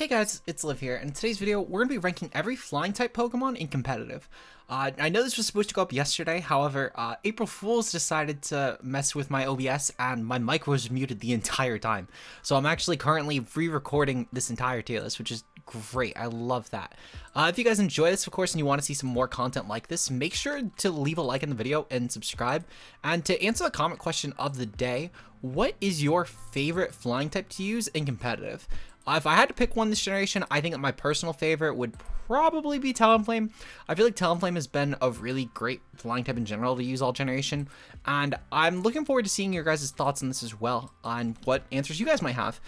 Hey guys, it's Liv here, and in today's video, we're going to be ranking every flying type Pokemon in competitive. I know this was supposed to go up yesterday, however, April Fools decided to mess with my OBS and my mic was muted the entire time. So I'm actually currently re-recording this entire tier list, which is great. I love that. If you guys enjoy this, of course, and you want to see some more content like this, make sure to leave a like in the video and subscribe. And to answer the comment question of the day, what is your favorite flying type to use in competitive? If I had to pick one this generation, I think that my personal favorite would probably be Talonflame. I feel like Talonflame has been a really great flying type in general to use all generation, and I'm looking forward to seeing your guys' thoughts on this as well, on what answers you guys might have.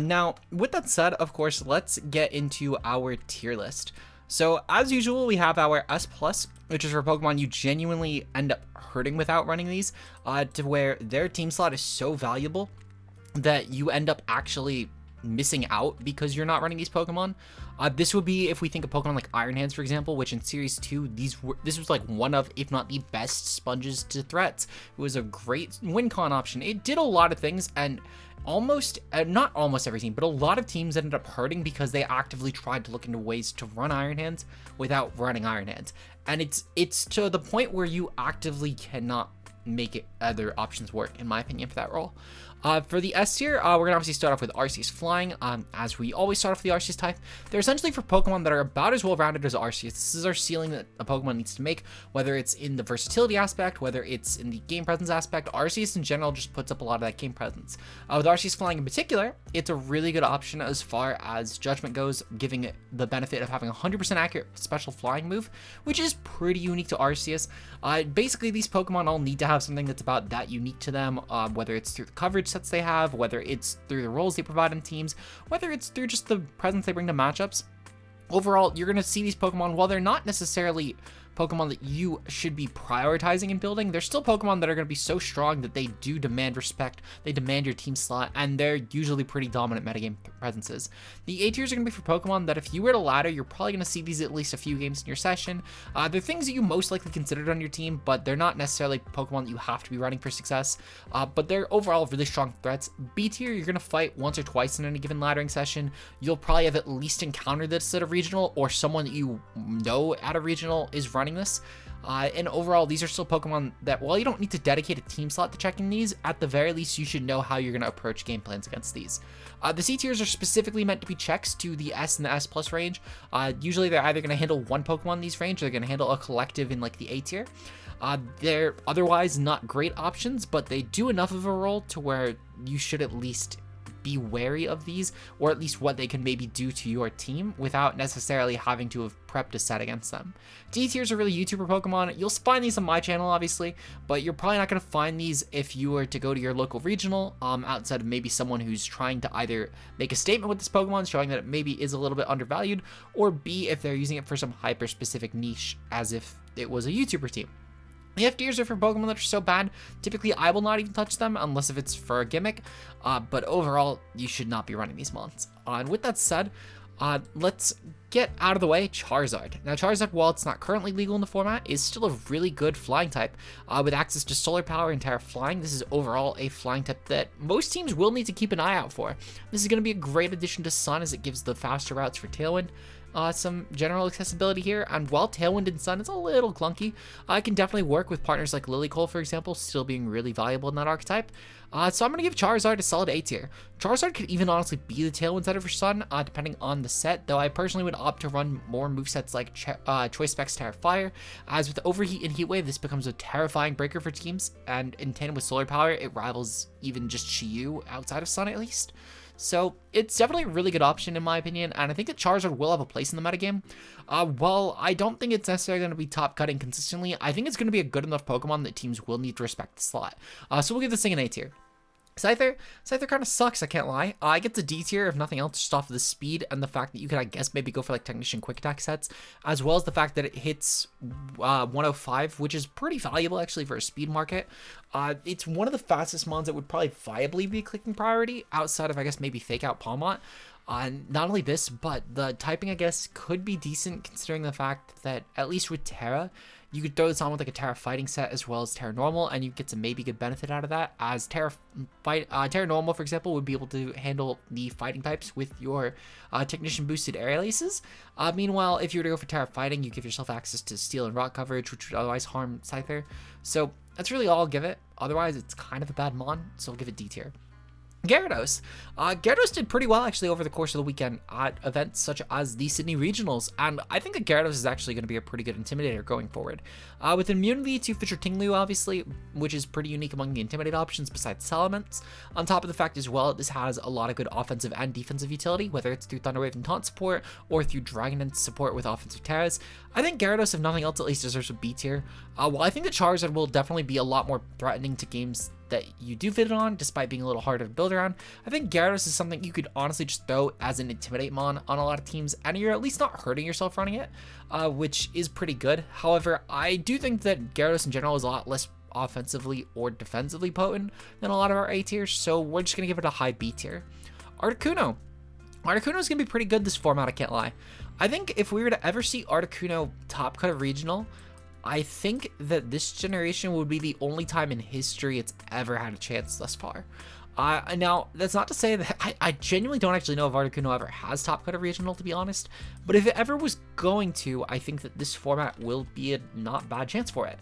Now, with that said, of course, let's get into our tier list. So, as usual, we have our S+, which is for Pokemon you genuinely end up hurting without running these, to where their team slot is so valuable that you end up actually missing out because you're not running these Pokemon. This would be if we think of Pokemon like Iron Hands, for example, which in Series 2, this was like one of, if not the best sponges to threats. It was a great win con option. It did a lot of things, and not almost every team, but a lot of teams ended up hurting because they actively tried to look into ways to run Iron Hands without running Iron Hands. And it's to the point where you actively cannot make other options work, in my opinion, for that role. For the S tier, we're going to obviously start off with Arceus Flying, as we always start off with the Arceus type. They're essentially for Pokemon that are about as well-rounded as Arceus. This is our ceiling that a Pokemon needs to make, whether it's in the versatility aspect, whether it's in the game presence aspect. Arceus in general just puts up a lot of that game presence. With Arceus Flying in particular, it's a really good option as far as Judgment goes, giving it the benefit of having a 100% accurate special flying move, which is pretty unique to Arceus. Basically, these Pokemon all need to have something that's about that unique to them, whether it's through the coverage sets they have, whether it's through the roles they provide in teams, whether it's through just the presence they bring to matchups. Overall, you're going to see these Pokemon, while they're not necessarily Pokemon that you should be prioritizing and building, they're still Pokemon that are going to be so strong that they do demand respect, they demand your team slot, and they're usually pretty dominant metagame presences. The A tiers are going to be for Pokemon that if you were to ladder, you're probably going to see these at least a few games in your session. They're things that you most likely considered on your team, but they're not necessarily Pokemon that you have to be running for success, but they're overall really strong threats. B tier, you're going to fight once or twice in any given laddering session. You'll probably have at least encountered this at a regional, or someone that you know at a regional is running this. And overall, these are still Pokemon that, while you don't need to dedicate a team slot to checking these, at the very least, you should know how you're going to approach game plans against these. The C tiers are specifically meant to be checks to the S and the S+ range. Usually, they're either going to handle one Pokemon in these range, or they're going to handle a collective in like the A tier. They're otherwise not great options, but they do enough of a role to where you should at least be wary of these, or at least what they can maybe do to your team without necessarily having to have prepped a set against them. D tiers are really YouTuber Pokemon. You'll find these on my channel, obviously, but you're probably not going to find these if you were to go to your local regional, outside of maybe someone who's trying to either make a statement with this Pokemon, showing that it maybe is a little bit undervalued, or B, if they're using it for some hyper-specific niche, as if it was a YouTuber team. The F tiers are for Pokemon that are so bad, typically I will not even touch them unless if it's for a gimmick, but overall, you should not be running these mons. And with that said, let's get out of the way Charizard. Now, Charizard, while it's not currently legal in the format, is still a really good flying type. With access to Solar Power and Terra Flying, this is overall a flying type that most teams will need to keep an eye out for. This is going to be a great addition to Sun, as it gives the faster routes for Tailwind some general accessibility here, and while Tailwind and Sun is a little clunky, I can definitely work with partners like Lilycole, for example, still being really valuable in that archetype. So I'm going to give Charizard a solid A tier. Charizard could even honestly be the Tailwind setter for Sun, depending on the set, though I personally would opt to run more movesets like Choice Specs Terra Fire, as with Overheat and Heat Wave, this becomes a terrifying breaker for teams, and in tandem with Solar Power, it rivals even just Chi-Yu outside of Sun at least. So it's definitely a really good option in my opinion, and I think that Charizard will have a place in the metagame. While I don't think it's necessarily going to be top cutting consistently, I think it's going to be a good enough Pokemon that teams will need to respect the slot. So we'll give this thing an A tier. Scyther kind of sucks, I can't lie. I get the D tier, if nothing else, just off of the speed and the fact that you could, I guess, maybe go for like Technician Quick Attack sets, as well as the fact that it hits 105, which is pretty valuable actually for a speed market. It's one of the fastest mons that would probably viably be clicking priority outside of, I guess, maybe Fake Out Palmont. Not only this, but the typing, I guess, could be decent considering the fact that, at least with Terra, you could throw this on with like a Terra fighting set as well as Terra normal, and you get some maybe good benefit out of that, as Terra normal, for example, would be able to handle the fighting types with your technician boosted aerial aces. Meanwhile, if you were to go for Terra fighting, you give yourself access to steel and rock coverage, which would otherwise harm Scyther. So that's really all I'll give it. Otherwise, it's kind of a bad mon, so I'll give it D tier. Gyarados. Gyarados did pretty well actually over the course of the weekend at events such as the Sydney Regionals, and I think that Gyarados is actually going to be a pretty good intimidator going forward. With immunity to Fisher Tinglu, obviously, which is pretty unique among the intimidate options besides Salamence. On top of the fact as well, this has a lot of good offensive and defensive utility, whether it's through Thunderwave and Taunt support or through Dragon Dance support with offensive Terras. I think Gyarados, if nothing else, at least deserves a B tier. While I think that Charizard will definitely be a lot more threatening to games that you do fit it on, despite being a little harder to build around, I think Gyarados is something you could honestly just throw as an Intimidate mon on a lot of teams, and you're at least not hurting yourself running it, which is pretty good. However, I do think that Gyarados in general is a lot less offensively or defensively potent than a lot of our A tiers, so we're just going to give it a high B tier. Articuno. Articuno is going to be pretty good this format, I can't lie. I think if we were to ever see Articuno top cut of regional, I think that this generation would be the only time in history it's ever had a chance thus far. Now, that's not to say that I genuinely don't actually know if Articuno ever has top cut of regional, to be honest, but if it ever was going to, I think that this format will be a not bad chance for it.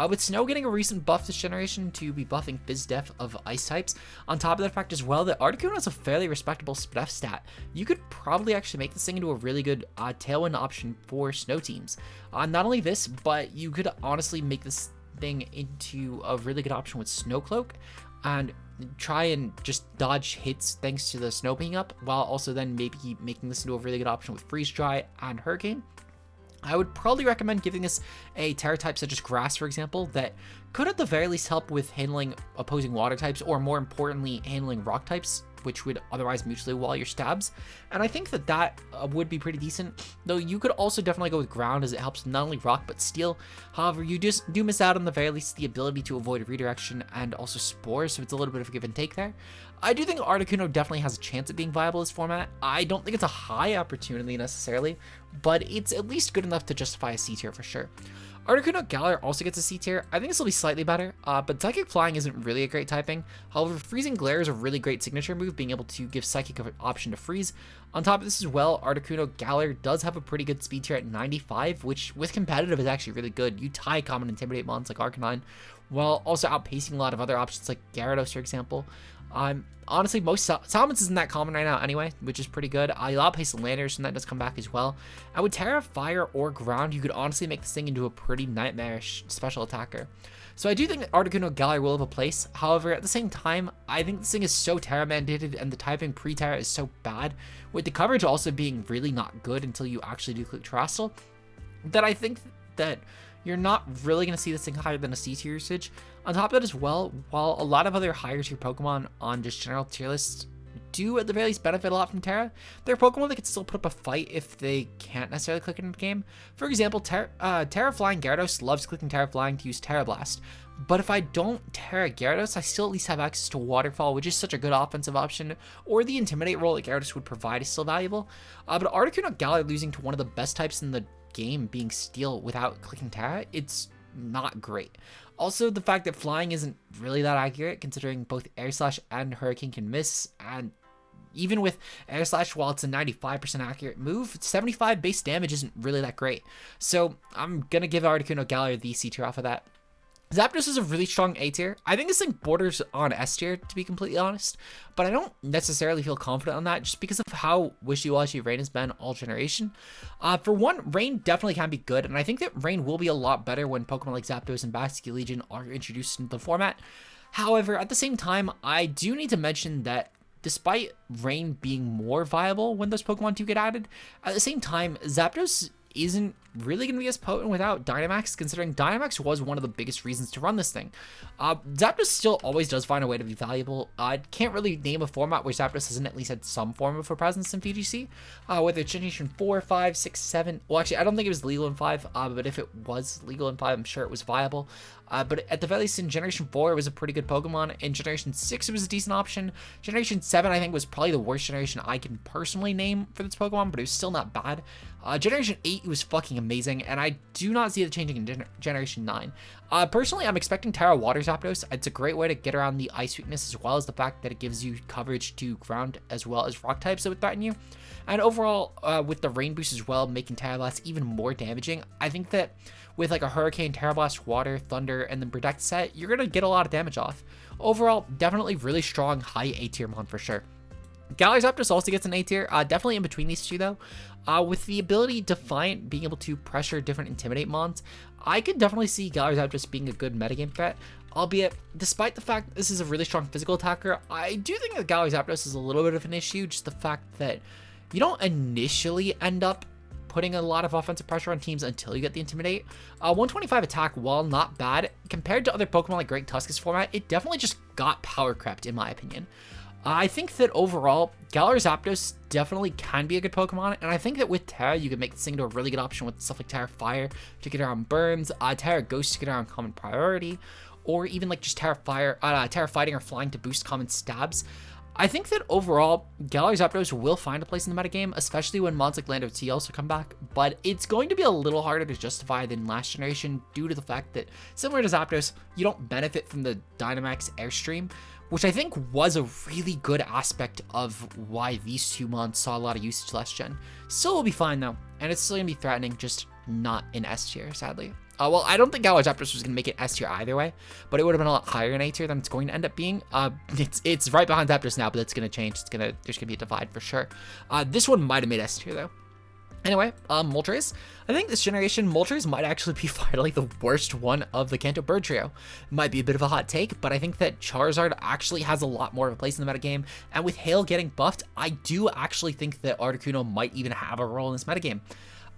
With Snow getting a recent buff this generation to be buffing Fizz Def of Ice types, on top of the fact as well that Articuno has a fairly respectable Def stat, you could probably actually make this thing into a really good tailwind option for Snow teams. Not only this, but you could honestly make this thing into a really good option with Snow Cloak, and try and just dodge hits thanks to the Snow being up, while also then maybe making this into a really good option with Freeze Dry and Hurricane. I would probably recommend giving this a Terra type such as Grass, for example, that could at the very least help with handling opposing water types, or more importantly, handling rock types, which would otherwise mutually wall your stabs. And I think that that would be pretty decent, though you could also definitely go with ground, as it helps not only rock but steel. However, you just do miss out on the very least the ability to avoid redirection and also spores, so it's a little bit of a give and take there. I do think Articuno definitely has a chance at being viable this format. I don't think it's a high opportunity necessarily, but it's at least good enough to justify a C tier for sure. Articuno Galar also gets a C tier. I think this will be slightly better, but Psychic Flying isn't really a great typing. However, Freezing Glare is a really great signature move, being able to give Psychic an option to freeze. On top of this as well, Articuno Galar does have a pretty good speed tier at 95, which with competitive is actually really good. You tie common Intimidate mons like Arcanine, while also outpacing a lot of other options like Gyarados, for example. Honestly, most Salamence isn't that common right now anyway, which is pretty good. You'll outpace Landers, and that does come back as well. And with Terra, Fire, or Ground, you could honestly make this thing into a pretty nightmarish special attacker. So I do think that Articuno Galar will have a place. However, at the same time, I think this thing is so Terra mandated, and the typing pre-Terra is so bad, with the coverage also being really not good until you actually do click Terrestrial, that I think that you're not really going to see this thing higher than a C tier usage. On top of that as well, while a lot of other higher tier Pokemon on just general tier lists do at the very least benefit a lot from Terra, they're Pokemon that can still put up a fight if they can't necessarily click in the game. For example, Terra Flying Gyarados loves clicking Terra Flying to use Terra Blast, but if I don't Terra Gyarados, I still at least have access to Waterfall, which is such a good offensive option, or the Intimidate role that Gyarados would provide is still valuable. But Articuno Galar losing to one of the best types in the game being Steel without clicking Terra, it's not great. Also, the fact that Flying isn't really that accurate, considering both Air Slash and Hurricane can miss, and even with Air Slash, while it's a 95% accurate move, 75 base damage isn't really that great. So I'm gonna give Articuno Galar the C tier off of that. Zapdos is a really strong A tier. I think this thing borders on S tier, to be completely honest, but I don't necessarily feel confident on that just because of how wishy-washy Rain has been all generation. For one, Rain definitely can be good, and I think that Rain will be a lot better when Pokemon like Zapdos and Bastion Legion are introduced into the format. However, at the same time, I do need to mention that despite Rain being more viable when those Pokemon do get added, at the same time, Zapdos isn't really going to be as potent without Dynamax, considering Dynamax was one of the biggest reasons to run this thing. Zapdos still always does find a way to be valuable. I can't really name a format where Zapdos hasn't at least had some form of a presence in VGC, whether it's Generation 4, 5, 6, 7. Well, actually, I don't think it was legal in 5, but if it was legal in 5, I'm sure it was viable. But at the very least, in Generation 4, it was a pretty good Pokemon. In Generation 6, it was a decent option. Generation 7, I think, was probably the worst generation I can personally name for this Pokemon, but it was still not bad. Generation 8 was fucking amazing, and I do not see it changing in Generation 9. Personally, I'm expecting Terra Water Zapdos. It's a great way to get around the Ice weakness, as well as the fact that it gives you coverage to ground as well as rock types that would threaten you. And overall, with the Rain Boost as well, making Terra Blast even more damaging, I think that with like a Hurricane, Terra Blast, Water, Thunder, and then Protect set, you're going to get a lot of damage off. Overall, definitely really strong, high A tier mon for sure. Galar Zapdos also gets an A tier, definitely in between these two though. With the ability Defiant being able to pressure different Intimidate mons, I could definitely see Galar Zapdos being a good metagame threat. Albeit, despite the fact that this is a really strong physical attacker, I do think that Galar Zapdos is a little bit of an issue, just the fact that you don't initially end up putting a lot of offensive pressure on teams until you get the Intimidate. 125 attack, while not bad, compared to other Pokemon like Great Tuskus format, it definitely just got power crept in my opinion. I think that overall, Galar Zapdos definitely can be a good Pokemon, and I think that with Terra, you can make this into a really good option with stuff like Terra Fire to get around burns, Terra Ghost to get around common priority, or even like just Terra Fighting or Flying to boost common stabs. I think that overall, Galar Zapdos will find a place in the metagame, especially when mons like Land of Tea also come back, but it's going to be a little harder to justify than last generation due to the fact that, similar to Zapdos, you don't benefit from the Dynamax Airstream, which I think was a really good aspect of why these two mons saw a lot of usage last gen. Still will be fine though, and it's still going to be threatening, just not in S tier, sadly. Well, I don't think Galar Zapdos was going to make it S tier either way, but it would have been a lot higher in A tier than it's going to end up being. It's right behind Zapdos now, but it's going to change. There's going to be a divide for sure. This one might have made S tier though. Anyway, Moltres. I think this generation, Moltres might actually be finally the worst one of the Kanto bird trio. Might be a bit of a hot take, but I think that Charizard actually has a lot more of a place in the metagame, and with Hail getting buffed, I do actually think that Articuno might even have a role in this metagame.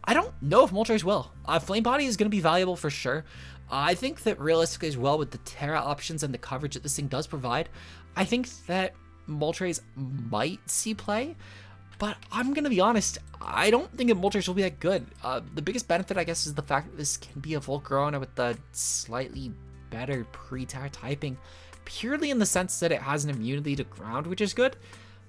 I don't know if Moltres will. Flame Body is going to be valuable for sure. I think that realistically as well, with the Terra options and the coverage that this thing does provide, I think that Moltres might see play. But I'm going to be honest, I don't think that Moltres will be that good. The biggest benefit, I guess, is the fact that this can be a Volcarona with the slightly better pre-Terra typing, purely in the sense that it has an immunity to ground, which is good.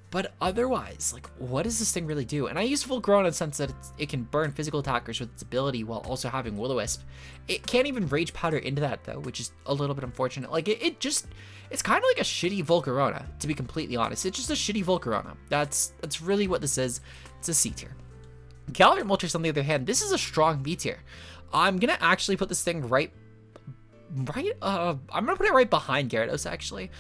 But otherwise, like, what does this thing really do? And I use Volcarona in the sense that it can burn physical attackers with its ability while also having Will-O-Wisp. It can't even Rage Powder into that, though, which is a little bit unfortunate. Like, it's kind of like a shitty Volcarona, to be completely honest. It's just a shitty Volcarona. That's really what this is. It's a C tier. Galar Moltres, on the other hand, this is a strong B tier. I'm going to actually put this thing I'm going to put it right behind Gyarados, actually.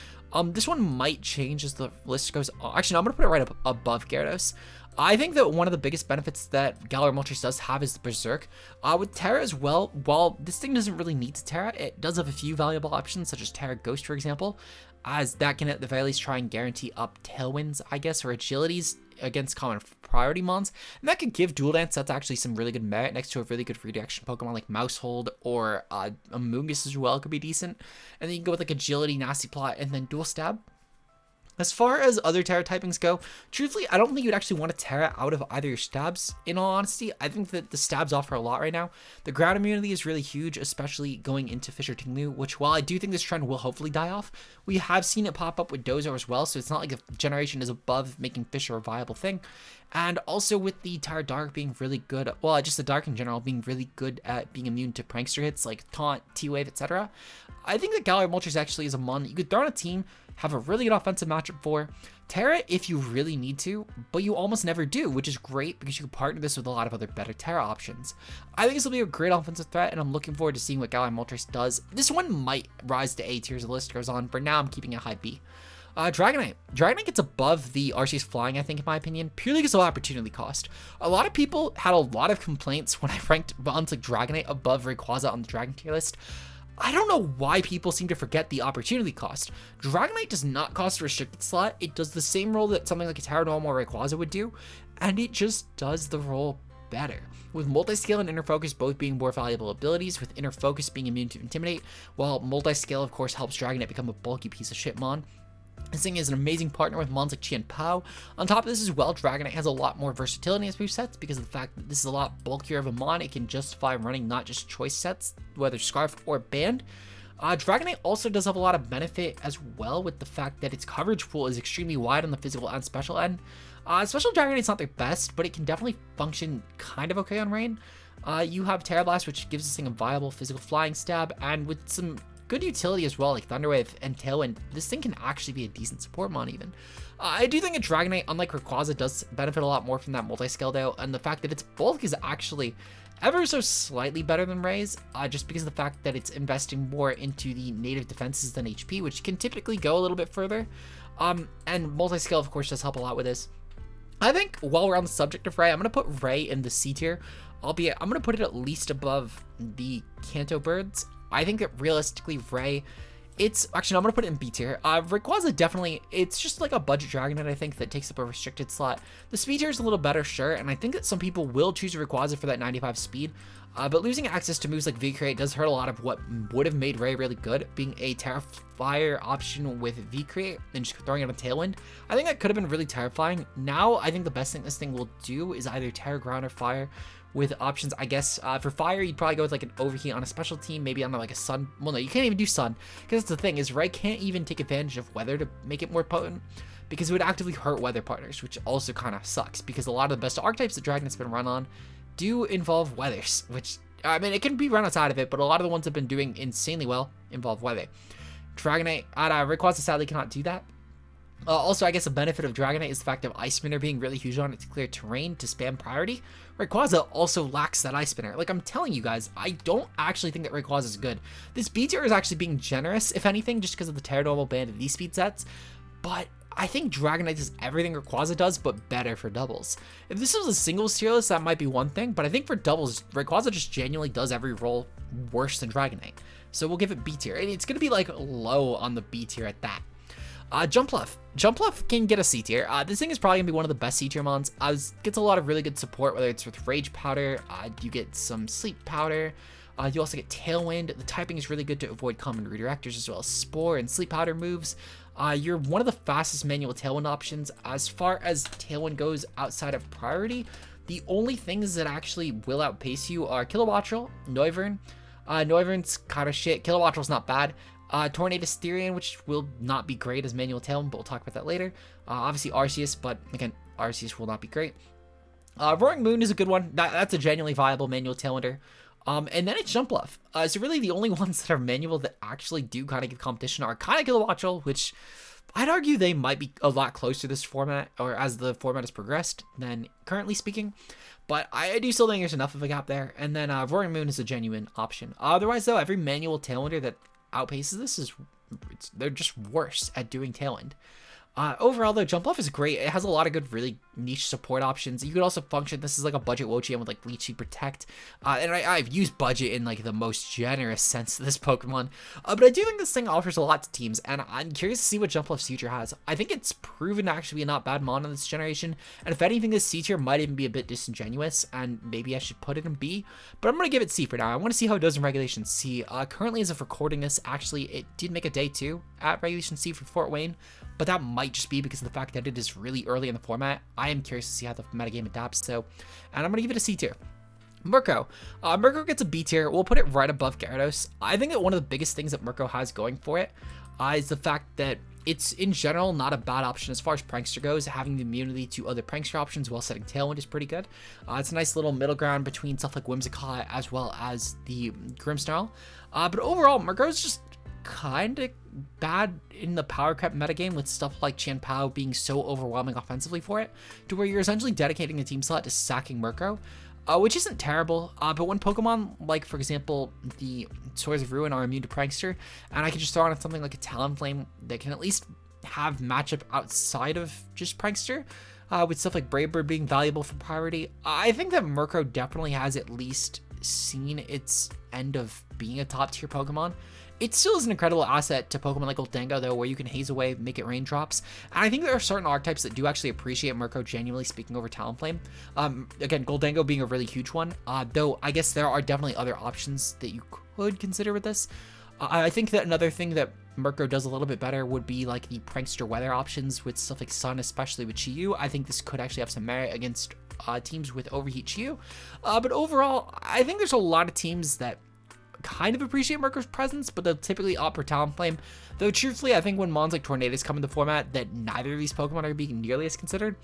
This one might change as the list goes on. Actually, no, I'm going to put it right up above Gyarados. I think that one of the biggest benefits that Galar Moltres does have is the Berserk. With Terra as well, while this thing doesn't really need to Terra, it does have a few valuable options, such as Terra Ghost, for example, as that can at the very least try and guarantee up Tailwinds, I guess, or Agilities against common priority mons, and that could give Dual Dance that's actually some really good merit next to a really good redirection Pokemon like Mousehold or Amoonguss as well could be decent. And then you can go with like Agility, Nasty Plot, and then Dual Stab. As far as other Terra typings go, truthfully, I don't think you'd actually want to Terra out of either your stabs, in all honesty. I think that the stabs offer a lot right now. The ground immunity is really huge, especially going into Fisher Tinglu, which while I do think this trend will hopefully die off, we have seen it pop up with Dozo as well, so it's not like the generation is above making Fisher a viable thing. And also with the Terra Dark being really good, well, just the Dark in general being really good at being immune to prankster hits like Taunt, T-Wave, etc. I think that Galar Moltres actually is a mon that you could throw on a team, have a really good offensive matchup for. Terra if you really need to, but you almost never do, which is great because you can partner this with a lot of other better Terra options. I think this will be a great offensive threat, and I'm looking forward to seeing what Galar Moltres does. This one might rise to A tier as the list goes on. For now, I'm keeping it high B. Dragonite. Dragonite gets above the Arceus Flying, I think, in my opinion, purely because of opportunity cost. A lot of people had a lot of complaints when I ranked mons like Dragonite above Rayquaza on the Dragon tier list. I don't know why people seem to forget the opportunity cost. Dragonite does not cost a restricted slot. It does the same role that something like a Terra Normal or Rayquaza would do, and it just does the role better, with Multiscale and Inner Focus both being more valuable abilities, with Inner Focus being immune to Intimidate, while Multiscale of course helps Dragonite become a bulky piece of shit mon. This thing is an amazing partner with mons like Qian Pao. On top of this as well, Dragonite has a lot more versatility in its movesets because of the fact that this is a lot bulkier of a mon. It can justify running not just choice sets, whether Scarf or Band. Dragonite also does have a lot of benefit as well with the fact that its coverage pool is extremely wide on the physical and special end. Special Dragonite's not their best, but it can definitely function kind of okay on Rain. You have Terra Blast, which gives this thing a viable physical flying stab, and with some good utility as well, like Thunderwave and Tailwind, this thing can actually be a decent support mon even. I do think a Dragonite, unlike Rayquaza, does benefit a lot more from that multi-scale though, and the fact that its bulk is actually ever so slightly better than Ray's, just because of the fact that it's investing more into the native defenses than HP, which can typically go a little bit further. And multi-scale, of course, does help a lot with this. I think while we're on the subject of Ray, I'm going to put Ray in the C tier, albeit I'm going to put it at least above the Kanto Birds. I think that realistically, Ray, it's actually, no, I'm going to put it in B tier. Rayquaza definitely, it's just like a budget Dragonite, I think, that takes up a restricted slot. The speed tier is a little better, sure, and I think that some people will choose Rayquaza for that 95 speed, but losing access to moves like V-Create does hurt a lot of what would have made Ray really good, being a Terrafire option with V-Create and just throwing out a Tailwind. I think that could have been really terrifying. Now, I think the best thing this thing will do is either Terra, Ground, or Fire, with options, I guess. For Fire, you'd probably go with like an Overheat on a special team, maybe on like a Sun. Well, no, you can't even do Sun, because that's the thing, is Ray can't even take advantage of Weather to make it more potent, because it would actively hurt Weather partners, which also kind of sucks, because a lot of the best archetypes that Dragonite's been run on do involve Weathers, which, I mean, it can be run outside of it, but a lot of the ones that have been doing insanely well involve Weather. Dragonite, Rayquaza sadly cannot do that. Also, I guess a benefit of Dragonite is the fact of Ice Spinner being really huge on it to clear terrain to spam priority. Rayquaza also lacks that Ice Spinner. Like, I'm telling you guys, I don't actually think that Rayquaza is good. This B tier is actually being generous, if anything, just because of the Terra Normal Band and these speed sets. But I think Dragonite does everything Rayquaza does, but better for doubles. If this was a singles tier list, that might be one thing, but I think for doubles, Rayquaza just genuinely does every role worse than Dragonite. So we'll give it B tier. And it's going to be, like, low on the B tier at that. Jumpluff. Jumpluff can get a C tier. This thing is probably gonna be one of the best C tier mons. Gets a lot of really good support, whether it's with Rage Powder, you get some Sleep Powder, you also get Tailwind. The typing is really good to avoid common redirectors as well as Spore and Sleep Powder moves. You're one of the fastest manual Tailwind options. As far as Tailwind goes outside of priority, the only things that actually will outpace you are Kilowattrel, Noivern. Noivern's kind of shit. Kilowattrel's not bad. Tornadus Therian, which will not be great as manual Tailwind, but we'll talk about that later. Obviously Arceus, but again, Arceus will not be great. Roaring Moon is a good one. That's a genuinely viable manual Tailwinder. And then it's Jumpluff. So really the only ones that are manual that actually do kind of give competition are kind of Kilowattrel, which I'd argue they might be a lot closer to this format, or as the format has progressed, than currently speaking. But I do still think there's enough of a gap there. And then Roaring Moon is a genuine option. Otherwise though, every manual Tailwinder that outpaces this they're just worse at doing Tailwind. Overall though, Jumpluff is great. It has a lot of good, really niche support options. You could also function, this is like a budget Wo-Chien with like Leech Seed Protect. And I've used budget in like the most generous sense of this Pokemon. But I do think this thing offers a lot to teams, and I'm curious to see what Jumpluff's future has. I think it's proven to actually be a not bad mon in this generation. And if anything, this C tier might even be a bit disingenuous, and maybe I should put it in B. But I'm going to give it C for now. I want to see how it does in Regulation C. Currently, as of recording this, actually, it did make a day 2 at Regulation C for Fort Wayne. But that might just be because of the fact that it is really early in the format. I am curious to see how the metagame adapts, and I'm going to give it a C tier. Murkrow. Murkrow gets a B tier. We'll put it right above Gyarados. I think that one of the biggest things that Murkrow has going for it is the fact that it's, in general, not a bad option as far as Prankster goes. Having the immunity to other Prankster options while setting Tailwind is pretty good. It's a nice little middle ground between stuff like Whimsicott as well as the Grimmsnarl. But overall, Murkrow's just kind of bad in the power creep metagame, with stuff like Qian Pao being so overwhelming offensively for it, to where you're essentially dedicating a team slot to sacking Murkrow, which isn't terrible, but when Pokemon like, for example, the Swords of Ruin are immune to Prankster, and I can just throw on something like a Talonflame that can at least have matchup outside of just Prankster, with stuff like Brave Bird being valuable for priority, I think that Murkrow definitely has at least seen its end of being a top tier Pokemon. it still is an incredible asset to Pokemon like Goldango, though, where you can haze away, make it raindrops. And I think there are certain archetypes that do actually appreciate Murkrow, genuinely speaking, over Talonflame. Again, Goldango being a really huge one, though I guess there are definitely other options that you could consider with this. I think that another thing that Murkrow does a little bit better would be like the Prankster weather options with stuff like Sun, especially with Chi-Yu. I think this could actually have some merit against teams with Overheat Chi-Yu. But overall, I think there's a lot of teams that kind of appreciate Murkrow's presence, but they'll typically opt for Talonflame. Though truthfully, I think when mons like Tornadus come into the format, that neither of these Pokemon are being nearly as considered.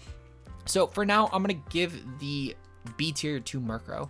So for now, I'm going to give the B tier to Murkrow.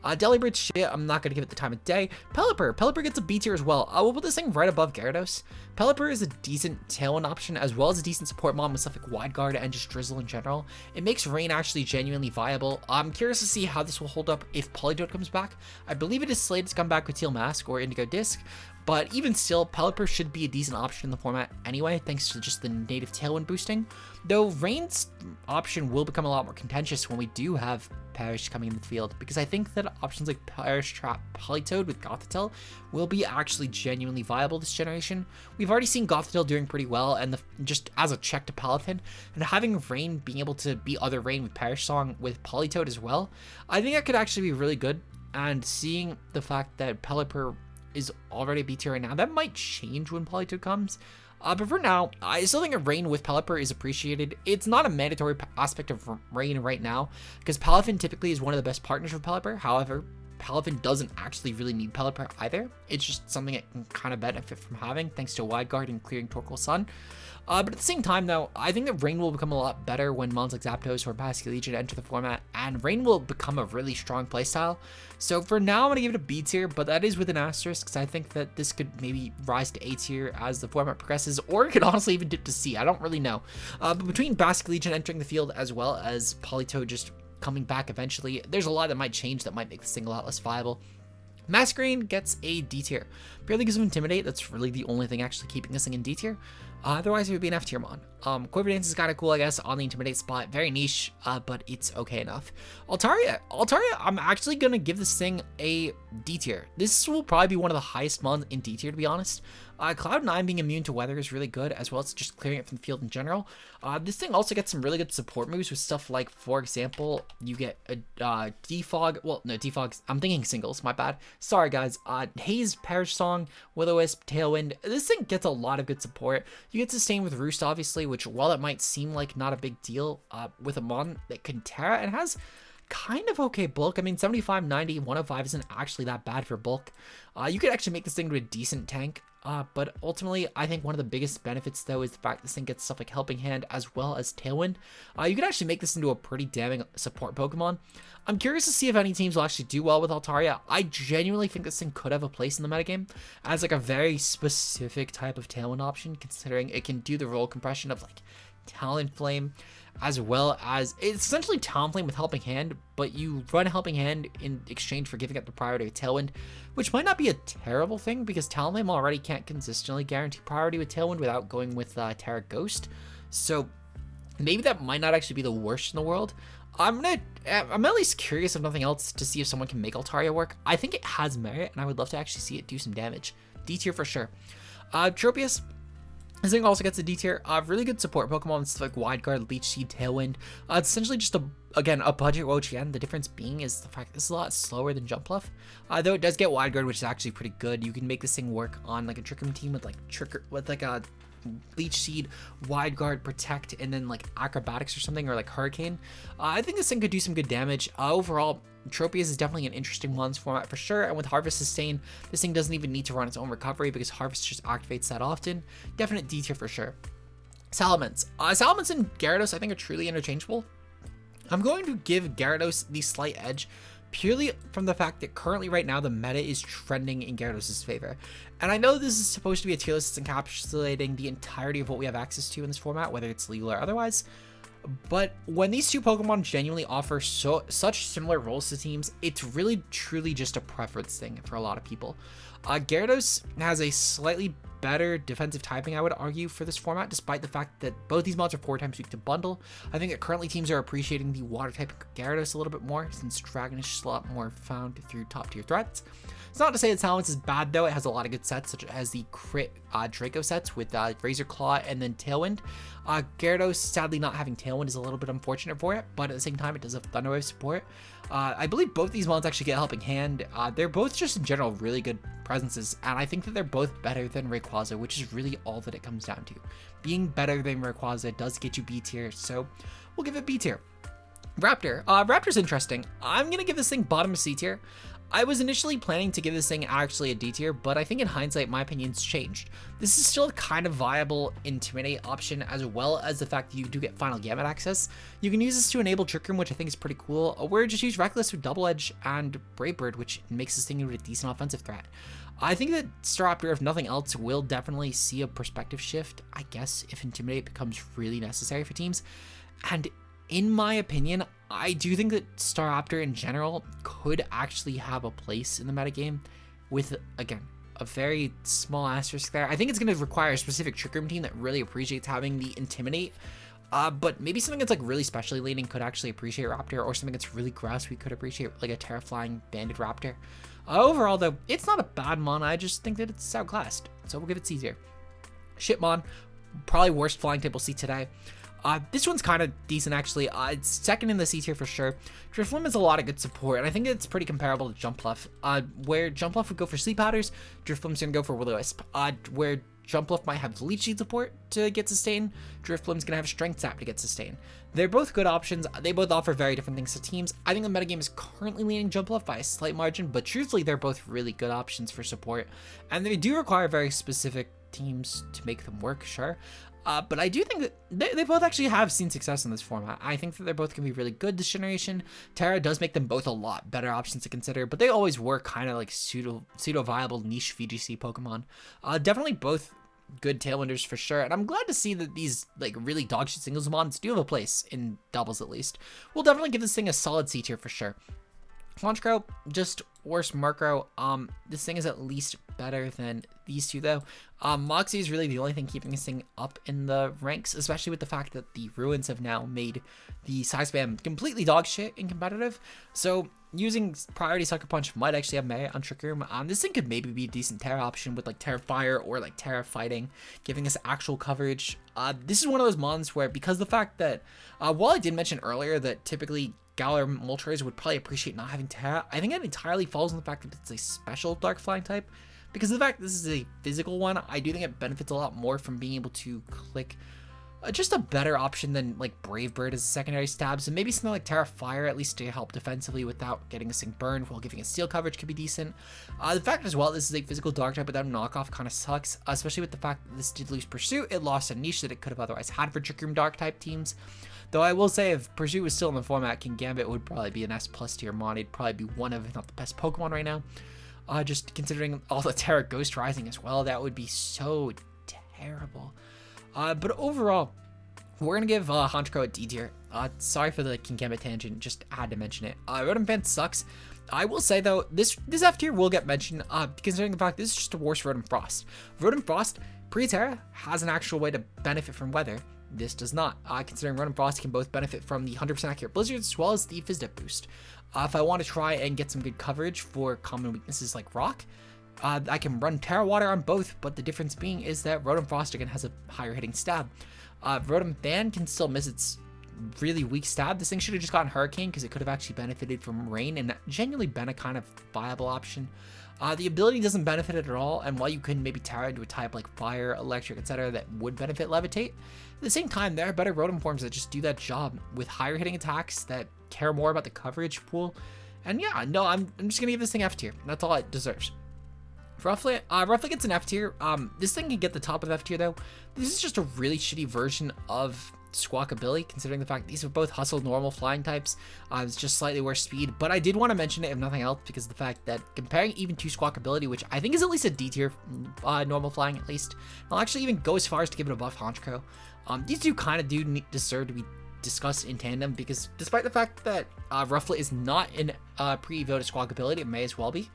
Delibird, shit, I'm not going to give it the time of day. Pelipper gets a B tier as well. We'll put this thing right above Gyarados. Pelipper is a decent Tailwind option, as well as a decent support mon with stuff like Wide Guard and just Drizzle in general. It makes Rain actually genuinely viable. I'm curious to see how this will hold up if Politoed comes back. I believe it is slated to come back with Teal Mask or Indigo Disc, but even still, Pelipper should be a decent option in the format anyway, thanks to just the native Tailwind boosting. Though Rain's option will become a lot more contentious when we do have Perish coming in the field, because I think that options like Perish Trap Politoed with Gothitelle will be actually genuinely viable this generation. We've already seen Gothitelle doing pretty well, and just as a check to Palafin, and having Rain being able to be other Rain with Perish Song with Politoed as well, I think that could actually be really good. And seeing the fact that Pelipper is already a B tier right now, that might change when Politoed comes. But for now, I still think a Rain with Pelipper is appreciated. It's not a mandatory aspect of Rain right now, because Palafin typically is one of the best partners for Pelipper. However, Palafin doesn't actually really need Pelipper either. It's just something it can kind of benefit from having, thanks to Wide Guard and clearing Torkoal Sun. But at the same time, though, I think that Rain will become a lot better when mons like Zapdos or Basculegion enter the format, and Rain will become a really strong playstyle. So for now, I'm going to give it a B tier, but that is with an asterisk, because I think that this could maybe rise to A tier as the format progresses, or it could honestly even dip to C. I don't really know. But between Basculegion entering the field as well as Politoed just coming back eventually, there's a lot that might change that might make this thing a lot less viable. Masquerain gets a D tier, purely because of Intimidate. That's really the only thing actually keeping this thing in D tier. Otherwise, it would be an F tier mon. Quiver Dance is kind of cool, I guess, on the Intimidate spot. Very niche, but it's okay enough. Altaria, I'm actually going to give this thing a D tier. This will probably be one of the highest mons in D tier, to be honest. Cloud9 being immune to weather is really good, as well as just clearing it from the field in general. This thing also gets some really good support moves with stuff like, for example, you get a Defog. Well, no, Defog. I'm thinking singles. My bad. Sorry, guys. Haze, Perish Song, Will-O-Wisp, Tailwind. This thing gets a lot of good support. You get Sustain with Roost, obviously, which, while it might seem like not a big deal, with a mon that can Terra and has kind of okay bulk. I mean, 75, 90, 105 isn't actually that bad for bulk. You could actually make this thing into a decent tank. But ultimately, I think one of the biggest benefits, though, is the fact this thing gets stuff like Helping Hand as well as Tailwind. You could actually make this into a pretty damning support Pokemon. I'm curious to see if any teams will actually do well with Altaria. I genuinely think this thing could have a place in the metagame as like a very specific type of Tailwind option, considering it can do the roll compression of like Talonflame, as well as it's essentially Talonflame with Helping Hand, but you run Helping Hand in exchange for giving up the priority of Tailwind, which might not be a terrible thing because Talonflame already can't consistently guarantee priority with Tailwind without going with Terra Ghost. So maybe that might not actually be the worst in the world. I'm at least curious, if nothing else, to see if someone can make Altaria work. I think it has merit, and I would love to actually see it do some damage. D tier for sure. Tropius, this thing also gets a D tier. Really good support Pokemon with stuff like Wide Guard, Leech Seed, Tailwind. It's essentially just a budget Wo-Chien. The difference being is the fact this is a lot slower than Jumpluff. Though it does get Wide Guard, which is actually pretty good. You can make this thing work on like a Trick Room team with like a Leech Seed, Wide Guard, Protect, and then like Acrobatics or something, or like Hurricane. I think this thing could do some good damage. Overall, Tropius is definitely an interesting one's format for sure, and with Harvest Sustain, this thing doesn't even need to run its own recovery because Harvest just activates that often. Definite D tier for sure. Salamence. Salamence and Gyarados I think are truly interchangeable. I'm going to give Gyarados the slight edge purely from the fact that currently right now the meta is trending in Gyarados' favor. And I know this is supposed to be a tier list that's encapsulating the entirety of what we have access to in this format, whether it's legal or otherwise. But when these two Pokemon genuinely offer such similar roles to teams, it's really truly just a preference thing for a lot of people. Gyarados has a slightly better defensive typing, I would argue, for this format, despite the fact that both these mods are 4 times weak to bundle. I think that currently teams are appreciating the water type Gyarados a little bit more, since Dragonish is a lot more found through top tier threats. It's not to say its Talents is bad though. It has a lot of good sets, such as the crit Draco sets with Razor Claw and then Tailwind. Gyarados, sadly not having Tailwind is a little bit unfortunate for it, but at the same time it does have Thunder Wave support. I believe both these mods actually get Helping Hand. They're both just in general really good presences, and I think that they're both better than Rayquaza, which is really all that it comes down to. Being better than Rayquaza does get you B tier, so we'll give it B tier. Raptor. Raptor's interesting. I'm gonna give this thing bottom of C tier. I was initially planning to give this thing actually a D tier, but I think in hindsight, my opinion's changed. This is still a kind of viable Intimidate option, as well as the fact that you do get Final Gamut access. You can use this to enable Trick Room, which I think is pretty cool, or just use Reckless with Double Edge and Brave Bird, which makes this thing into a decent offensive threat. I think that Staraptor, if nothing else, will definitely see a perspective shift, I guess, if Intimidate becomes really necessary for teams. And in my opinion, I do think that Staraptor in general could actually have a place in the metagame with, again, a very small asterisk there. I think it's going to require a specific Trick Room team that really appreciates having the Intimidate, but maybe something that's like really specially leaning could actually appreciate Raptor, or something that's really grass we could appreciate, like a Terraflying Banded Raptor. Overall though, it's not a bad mon, I just think that it's outclassed, so we'll give it C tier. Shipmon, probably worst flying type we'll see today. This one's kind of decent, actually. It's second in the C tier for sure. Drifloon has a lot of good support, and I think it's pretty comparable to Jumpluff. Where Jumpluff would go for Sleep Powders, Drifloon's going to go for Will-O-Wisp. Where Jumpluff might have Leech Seed support to get Sustain, Drifloon's going to have Strength Sap to get Sustain. They're both good options. They both offer very different things to teams. I think the metagame is currently leaning Jumpluff by a slight margin, but truthfully, they're both really good options for support. And they do require very specific teams to make them work, sure. But I do think that they both actually have seen success in this format. I think that they're both going to be really good this generation. Terra does make them both a lot better options to consider, but they always were kind of like pseudo-viable niche VGC Pokemon. Definitely both good Tailwinders for sure, and I'm glad to see that these like really dogshit singles mons do have a place in doubles at least. We'll definitely give this thing a solid C tier for sure. Honchkrow, just worse Murkrow. This thing is at least better than these two though. Moxie is really the only thing keeping this thing up in the ranks, especially with the fact that the Ruins have now made the size spam completely dog shit in competitive. So using Priority Sucker Punch might actually have merit on Trick Room. This thing could maybe be a decent Terra option with like Terra Fire or like Terra Fighting, giving us actual coverage. This is one of those mons where, because the fact that, while I did mention earlier that typically Galar Moltres would probably appreciate not having Terra, I think it entirely falls on the fact that it's a special Dark Flying type. Because of the fact that this is a physical one, I do think it benefits a lot more from being able to click just a better option than like Brave Bird as a secondary stab. So maybe something like Terra Fire, at least to help defensively without getting a thing burned, while giving it steel coverage could be decent. The fact as well, this is a physical Dark type without a knockoff kind of sucks, especially with the fact that this did lose Pursuit. It lost a niche that it could have otherwise had for Trick Room Dark type teams. Though I will say, if Pursuit was still in the format, King Gambit would probably be an S+ tier mon. He'd probably be one of, if not the best Pokemon right now. Just considering all the Terra Ghost Rising as well, that would be so terrible. But overall, we're going to give Honchkrow a D tier. Sorry for the King Gambit tangent, just had to mention it. Rotom Fan sucks. I will say though, this F tier will get mentioned, considering the fact this is just a worse Rotom Frost. Rotom Frost, pre-Terra, has an actual way to benefit from weather. This does not, considering Rotom Frost can both benefit from the 100% accurate blizzards as well as the Fizdip boost. If I want to try and get some good coverage for common weaknesses like rock, I can run Terra Water on both, but the difference being is that Rotom Frost again has a higher hitting stab. Rotom Fan can still miss its really weak stab. This thing should have just gotten Hurricane because it could have actually benefited from rain and genuinely been a kind of viable option. The ability doesn't benefit it at all, and while you can maybe Terra into a type like Fire, Electric, etc. that would benefit Levitate, at the same time, there are better Rotom forms that just do that job with higher hitting attacks that care more about the coverage pool. And yeah, no, I'm just gonna give this thing F tier. That's all it deserves. Roughly gets an F tier. This thing can get the top of F tier though. This is just a really shitty version of Squawkabilly, considering the fact these are both hustle normal flying types. It's just slightly worse speed, but I did want to mention it if nothing else because of the fact that comparing even to Squawkabilly, which I think is at least a D tier normal flying at least, I'll actually even go as far as to give it above Honchkrow. These two kind of do deserve to be discussed in tandem because despite the fact that Rufflet is not in pre-evo to Squawkabilly, it may as well be.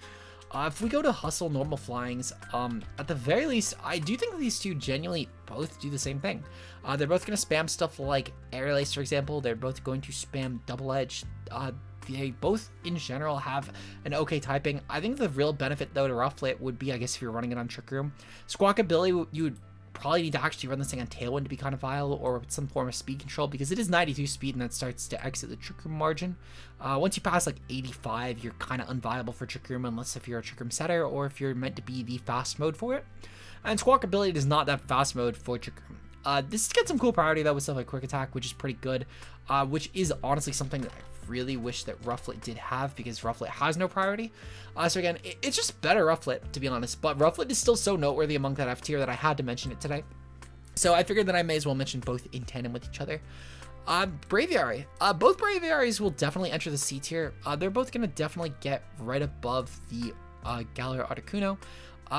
If we go to Hustle, Normal Flyings, at the very least, I do think these two genuinely both do the same thing. They're both going to spam stuff like Air Lace, for example. They're both going to spam Double Edge. They both, in general, have an okay typing. I think the real benefit, though, to Rufflet would be, I guess, if you're running it on Trick Room. Squawkability, you would probably need to actually run this thing on Tailwind to be kind of viable, or with some form of speed control, because it is 92 speed and that starts to exit the Trick Room margin. Once you pass like 85, you're kind of unviable for Trick Room, unless if you're a Trick Room setter or if you're meant to be the fast mode for it. And Squawkability is not that fast mode for Trick Room. This gets some cool priority though with stuff like Quick Attack, which is pretty good, which is honestly something that I really wish that Rufflet did have, because Rufflet has no priority. So again, it's just better Rufflet, to be honest, but Rufflet is still so noteworthy among that F tier that I had to mention it today. So I figured that I may as well mention both in tandem with each other. Braviary. Both Braviaries will definitely enter the C tier. They're both going to definitely get right above the Galar Articuno.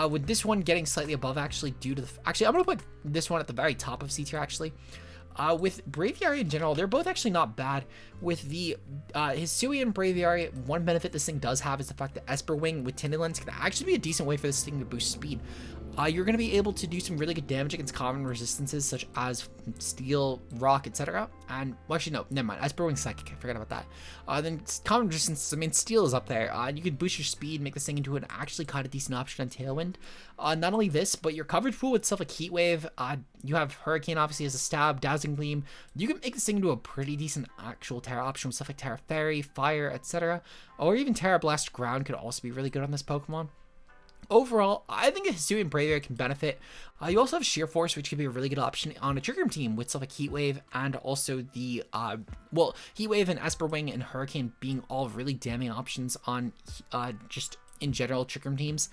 With this one getting slightly above, actually, due to the... Actually, I'm going to put this one at the very top of C tier, actually. With Braviary in general, they're both actually not bad. With the Hisuian Braviary, one benefit this thing does have is the fact that Esper Wing with Tinted Lens can actually be a decent way for this thing to boost speed. You're going to be able to do some really good damage against common resistances such as steel, rock, etc. And, well, actually, no, never mind. Esper Wing Psychic, I forgot about that. Then common resistances, I mean, steel is up there. You can boost your speed, make this thing into an actually kind of decent option on Tailwind. Not only this, but your coverage pool with stuff like Heat Wave, you have Hurricane obviously as a stab, Dazzling Gleam. You can make this thing into a pretty decent actual Terra option with stuff like Terra Fairy, Fire, etc. Or even Terra Blast Ground could also be really good on this Pokemon. Overall, I think a Hisuian Braviary can benefit. You also have Sheer Force, which could be a really good option on a Trick Room team with stuff like Heat Wave and also the, Heat Wave and Esper Wing and Hurricane being all really damning options on just in general Trick Room teams.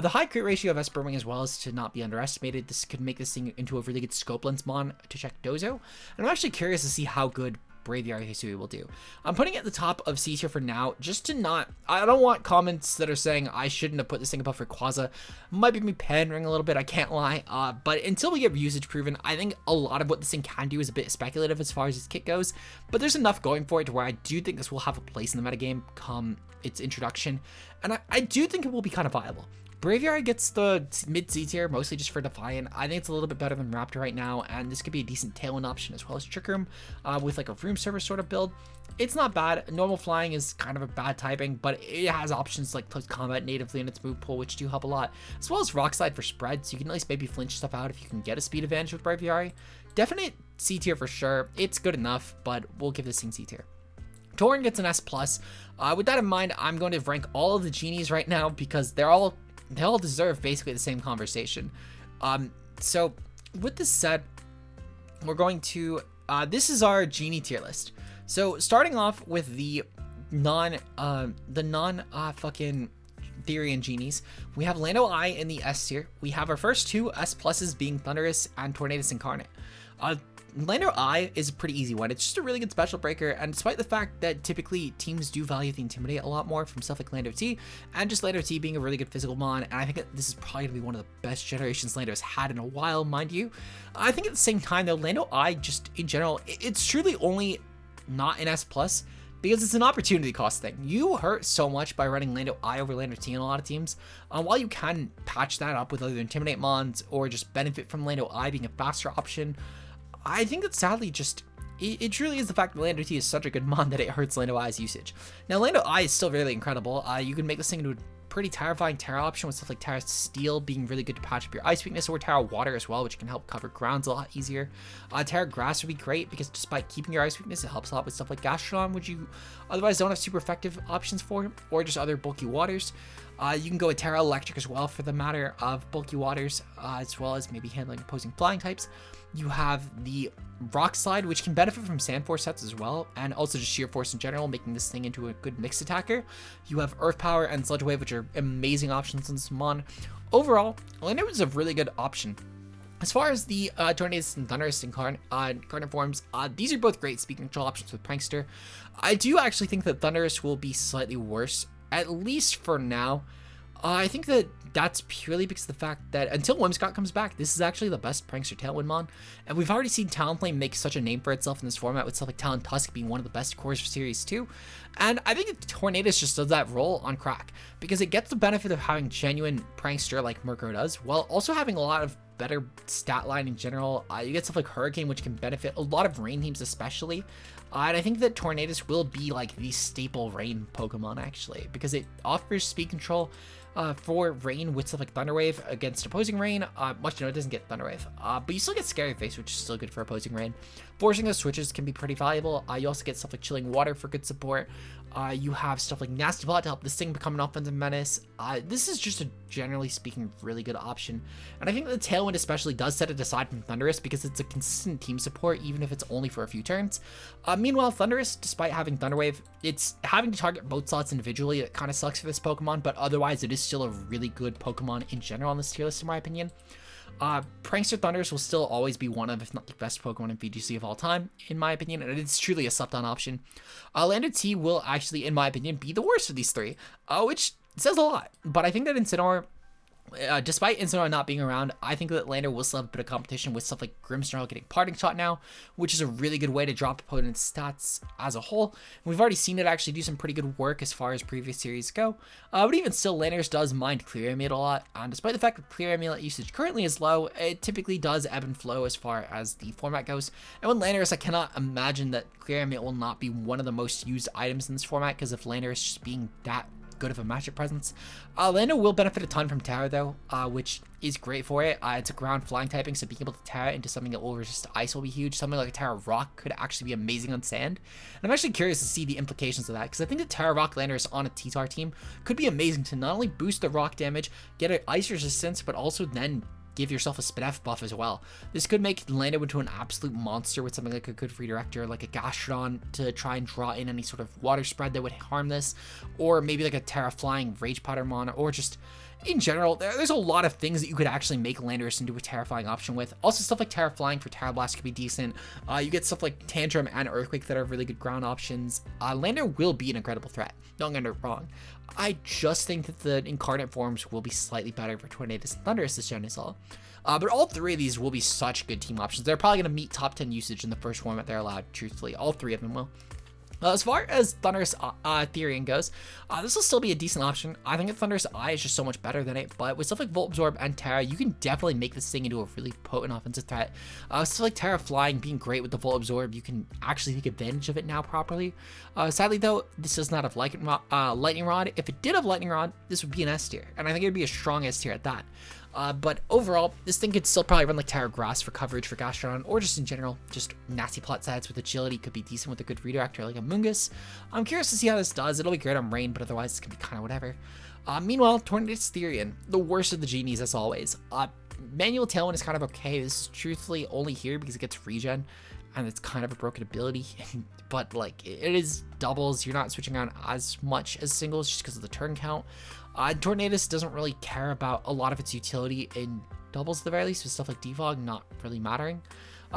The high crit ratio of Esper Wing as well is to not be underestimated. This could make this thing into a really good Scope Lens mon to check Dozo. And I'm actually curious to see how good Braviary Hisui will do. I'm putting it at the top of C tier for now, just to not... I don't want comments that are saying I shouldn't have put this thing above Rayquaza. Might be me pandering a little bit, I can't lie. But until we get usage proven, I think a lot of what this thing can do is a bit speculative as far as its kit goes. But there's enough going for it to where I do think this will have a place in the metagame come its introduction. And I do think it will be kind of viable. Braviary gets the mid-C tier, mostly just for Defiant. I think it's a little bit better than Raptor right now, and this could be a decent Tailwind option as well as Trick Room, with like a Room Server sort of build. It's not bad. Normal Flying is kind of a bad typing, but it has options like Close Combat natively in its move pool, which do help a lot, as well as Rock Slide for spread, so you can at least maybe flinch stuff out if you can get a speed advantage with Braviary. Definite C tier for sure. It's good enough, but we'll give this thing C tier. Tauren gets an S+. With that in mind, I'm going to rank all of the genies right now because they all deserve basically the same conversation. So with this said, we're going to this is our genie tier list. So starting off with the non fucking Theory and Genies, we have Lando I in the S tier. We have our first two S pluses being Thundurus and Tornadus Incarnate. Lando I is a pretty easy one. It's just a really good special breaker, and despite the fact that typically teams do value the Intimidate a lot more from stuff like Lando T, and just Lando T being a really good physical mon, and I think that this is probably going to be one of the best generations Lando has had in a while, mind you. I think at the same time though, Lando I just in general, it's truly only not an S+, because it's an opportunity cost thing. You hurt so much by running Lando I over Lando T in a lot of teams. While you can patch that up with either Intimidate mons or just benefit from Lando I being a faster option, I think that sadly just, it truly is the fact that Lando T is such a good mon that it hurts Lando I's usage. Now Lando I is still really incredible. You can make this thing into a pretty terrifying Terra option with stuff like Terra Steel being really good to patch up your ice weakness, or Terra Water as well, which can help cover grounds a lot easier. Terra Grass would be great because despite keeping your ice weakness, it helps a lot with stuff like Gastrodon, which you otherwise don't have super effective options for, or just other bulky waters. You can go with Terra Electric as well for the matter of bulky waters, as well as maybe handling opposing flying types. You have the Rock Slide, which can benefit from Sand Force sets as well, and also just Sheer Force in general, making this thing into a good mixed attacker. You have Earth Power and Sludge Wave, which are amazing options in this mon. Overall, Lando is a really good option. As far as the Tornadus and Thundurus Incarnate forms, these are both great speed control options with Prankster. I do actually think that Thundurus will be slightly worse, at least for now. I think that that's purely because of the fact that until Whimsicott comes back, this is actually the best Prankster Tailwind mon. And we've already seen Talonflame make such a name for itself in this format, with stuff like Talon Tusk being one of the best cores for Series 2. And I think Tornadus just does that role on crack, because it gets the benefit of having genuine Prankster like Murkrow does, while also having a lot of better stat line in general. You get stuff like Hurricane, which can benefit a lot of rain teams especially. And I think that Tornadus will be like the staple rain Pokemon actually, because it offers speed control for rain with stuff like Thunder Wave against opposing rain. Much it doesn't get Thunder Wave, but you still get Scary Face, which is still good for opposing rain. Forcing those switches can be pretty valuable. You also get stuff like Chilling Water for good support. You have stuff like Nasty Plot to help this thing become an offensive menace. This is just a, generally speaking, really good option. And I think the Tailwind especially does set it aside from Thundurus, because it's a consistent team support, even if it's only for a few turns. Meanwhile, Thundurus, despite having Thunder Wave, it's having to target both slots individually. It kind of sucks for this Pokemon, but otherwise it is still a really good Pokemon in general on this tier list, in my opinion. Prankster Thundurus will still always be one of, if not the best Pokemon in VGC of all time, in my opinion, and it's truly a slept-on option. Lander T will actually, in my opinion, be the worst of these three, which says a lot. But I think that Incineroar, despite Incineroar not being around, I think that Lander will still have a bit of competition with stuff like Grimmsnarl getting Parting Shot now, which is a really good way to drop opponent's stats as a whole. And we've already seen it actually do some pretty good work as far as previous series go. But even still, Landers does mind Clear Amulet a lot, and despite the fact that Clear Amulet usage currently is low, it typically does ebb and flow as far as the format goes. And with Landers, I cannot imagine that Clear Amulet will not be one of the most used items in this format, because if Landers just being that good of a matchup presence. Lando will benefit a ton from Terra though, which is great for it. It's a ground flying typing, so being able to Terra into something that will resist ice will be huge. Something like a Terra Rock could actually be amazing on sand. And I'm actually curious to see the implications of that, because I think the Terra Rock Landers on a T-Tar team could be amazing to not only boost the rock damage, get an ice resistance, but also then give yourself a Spinef buff as well. This could make Lando into an absolute monster with something like a good redirector, like a Gastrodon, to try and draw in any sort of water spread that would harm this, or maybe like a Terra Flying Rage Powdermon, or just in general, there's a lot of things that you could actually make Landorus into a terrifying option with. Also, stuff like Terra Flying for Terra Blast could be decent. You get stuff like Tantrum and Earthquake that are really good ground options. Lander will be an incredible threat, don't get me wrong. I just think that the incarnate forms will be slightly better for Tornadus and Thundurus this gen as well. But all three of these will be such good team options. They're probably going to meet top 10 usage in the first format they're allowed, truthfully. All three of them will. As far as Thundurus Therian goes, this will still be a decent option. I think that Thundurus Eye is just so much better than it, but with stuff like Volt Absorb and Terra, you can definitely make this thing into a really potent offensive threat. Stuff like Terra Flying being great with the Volt Absorb, you can actually take advantage of it now properly. Sadly though, this does not have Lightning Rod. If it did have Lightning Rod, this would be an S tier, and I think it would be a strong S tier at that. But overall, this thing could still probably run like Terra Grass for coverage for Gastrodon, or just in general, just nasty plot sets with agility could be decent with a good redirector like a Mungus. I'm curious to see how this does. It'll be great on rain, but otherwise it's gonna be kind of whatever. Meanwhile, Tornadus Therian, the worst of the genies as always. Manual Tailwind is kind of okay. This is truthfully only here because it gets regen, and it's kind of a broken ability, but like it is doubles. You're not switching around as much as singles just because of the turn count. Tornadus doesn't really care about a lot of its utility in doubles at the very least, with stuff like Defog not really mattering.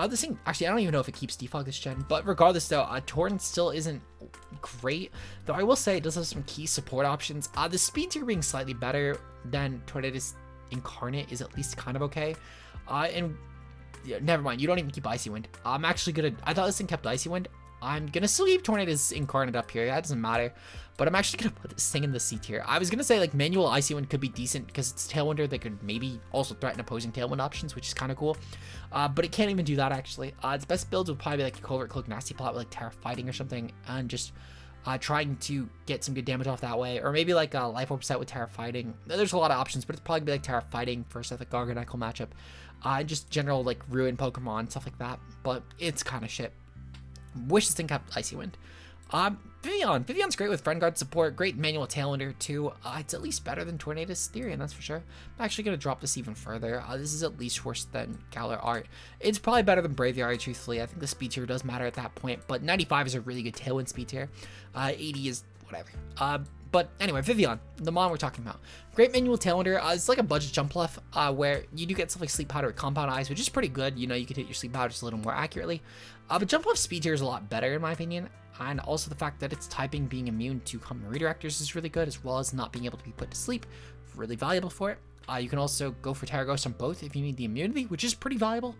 This thing, actually, I don't even know if it keeps Defog this gen, but regardless though, Torn still isn't great, though I will say it does have some key support options. The speed tier being slightly better than Tornadus Incarnate is at least kind of okay. And yeah, never mind, you don't even keep Icy Wind. I'm actually gonna, I thought this thing kept Icy Wind. I'm gonna still keep Tornadus Incarnate up here, that doesn't matter, but I'm actually gonna put this thing in the C tier. I was gonna say like manual Icy Wind could be decent because it's Tailwinder that could maybe also threaten opposing Tailwind options, which is kind of cool, but it can't even do that actually. Its best builds would probably be like a Covert Cloak Nasty Plot with like Terra Fighting or something, and just trying to get some good damage off that way, or maybe like a Life Orb set with Terra Fighting. There's a lot of options, but it's probably be like Terra Fighting versus like Garganacl matchup, just general like Ruin Pokemon, stuff like that, but it's kind of shit. Wish this thing kept Icy Wind. Vivion's great with Friend Guard support, great manual Tailwinder too. It's at least better than Tornadus Therian, that's for sure. I'm actually going to drop this even further. This is at least worse than Galar Art. It's probably better than Braviary, truthfully. I think the speed tier does matter at that point, but 95 is a really good Tailwind speed tier. 80 is whatever. But anyway, Vivian, the mon we're talking about. Great manual Tailwinder. It's like a budget jump left, where you do get stuff like Sleep Powder with Compound Eyes, which is pretty good. You know, you can hit your Sleep Powder just a little more accurately. But jump left speed tier is a lot better in my opinion. And also the fact that its typing being immune to common redirectors is really good, as well as not being able to be put to sleep. really valuable for it. You can also go for Terra Ghost on both if you need the immunity, which is pretty valuable.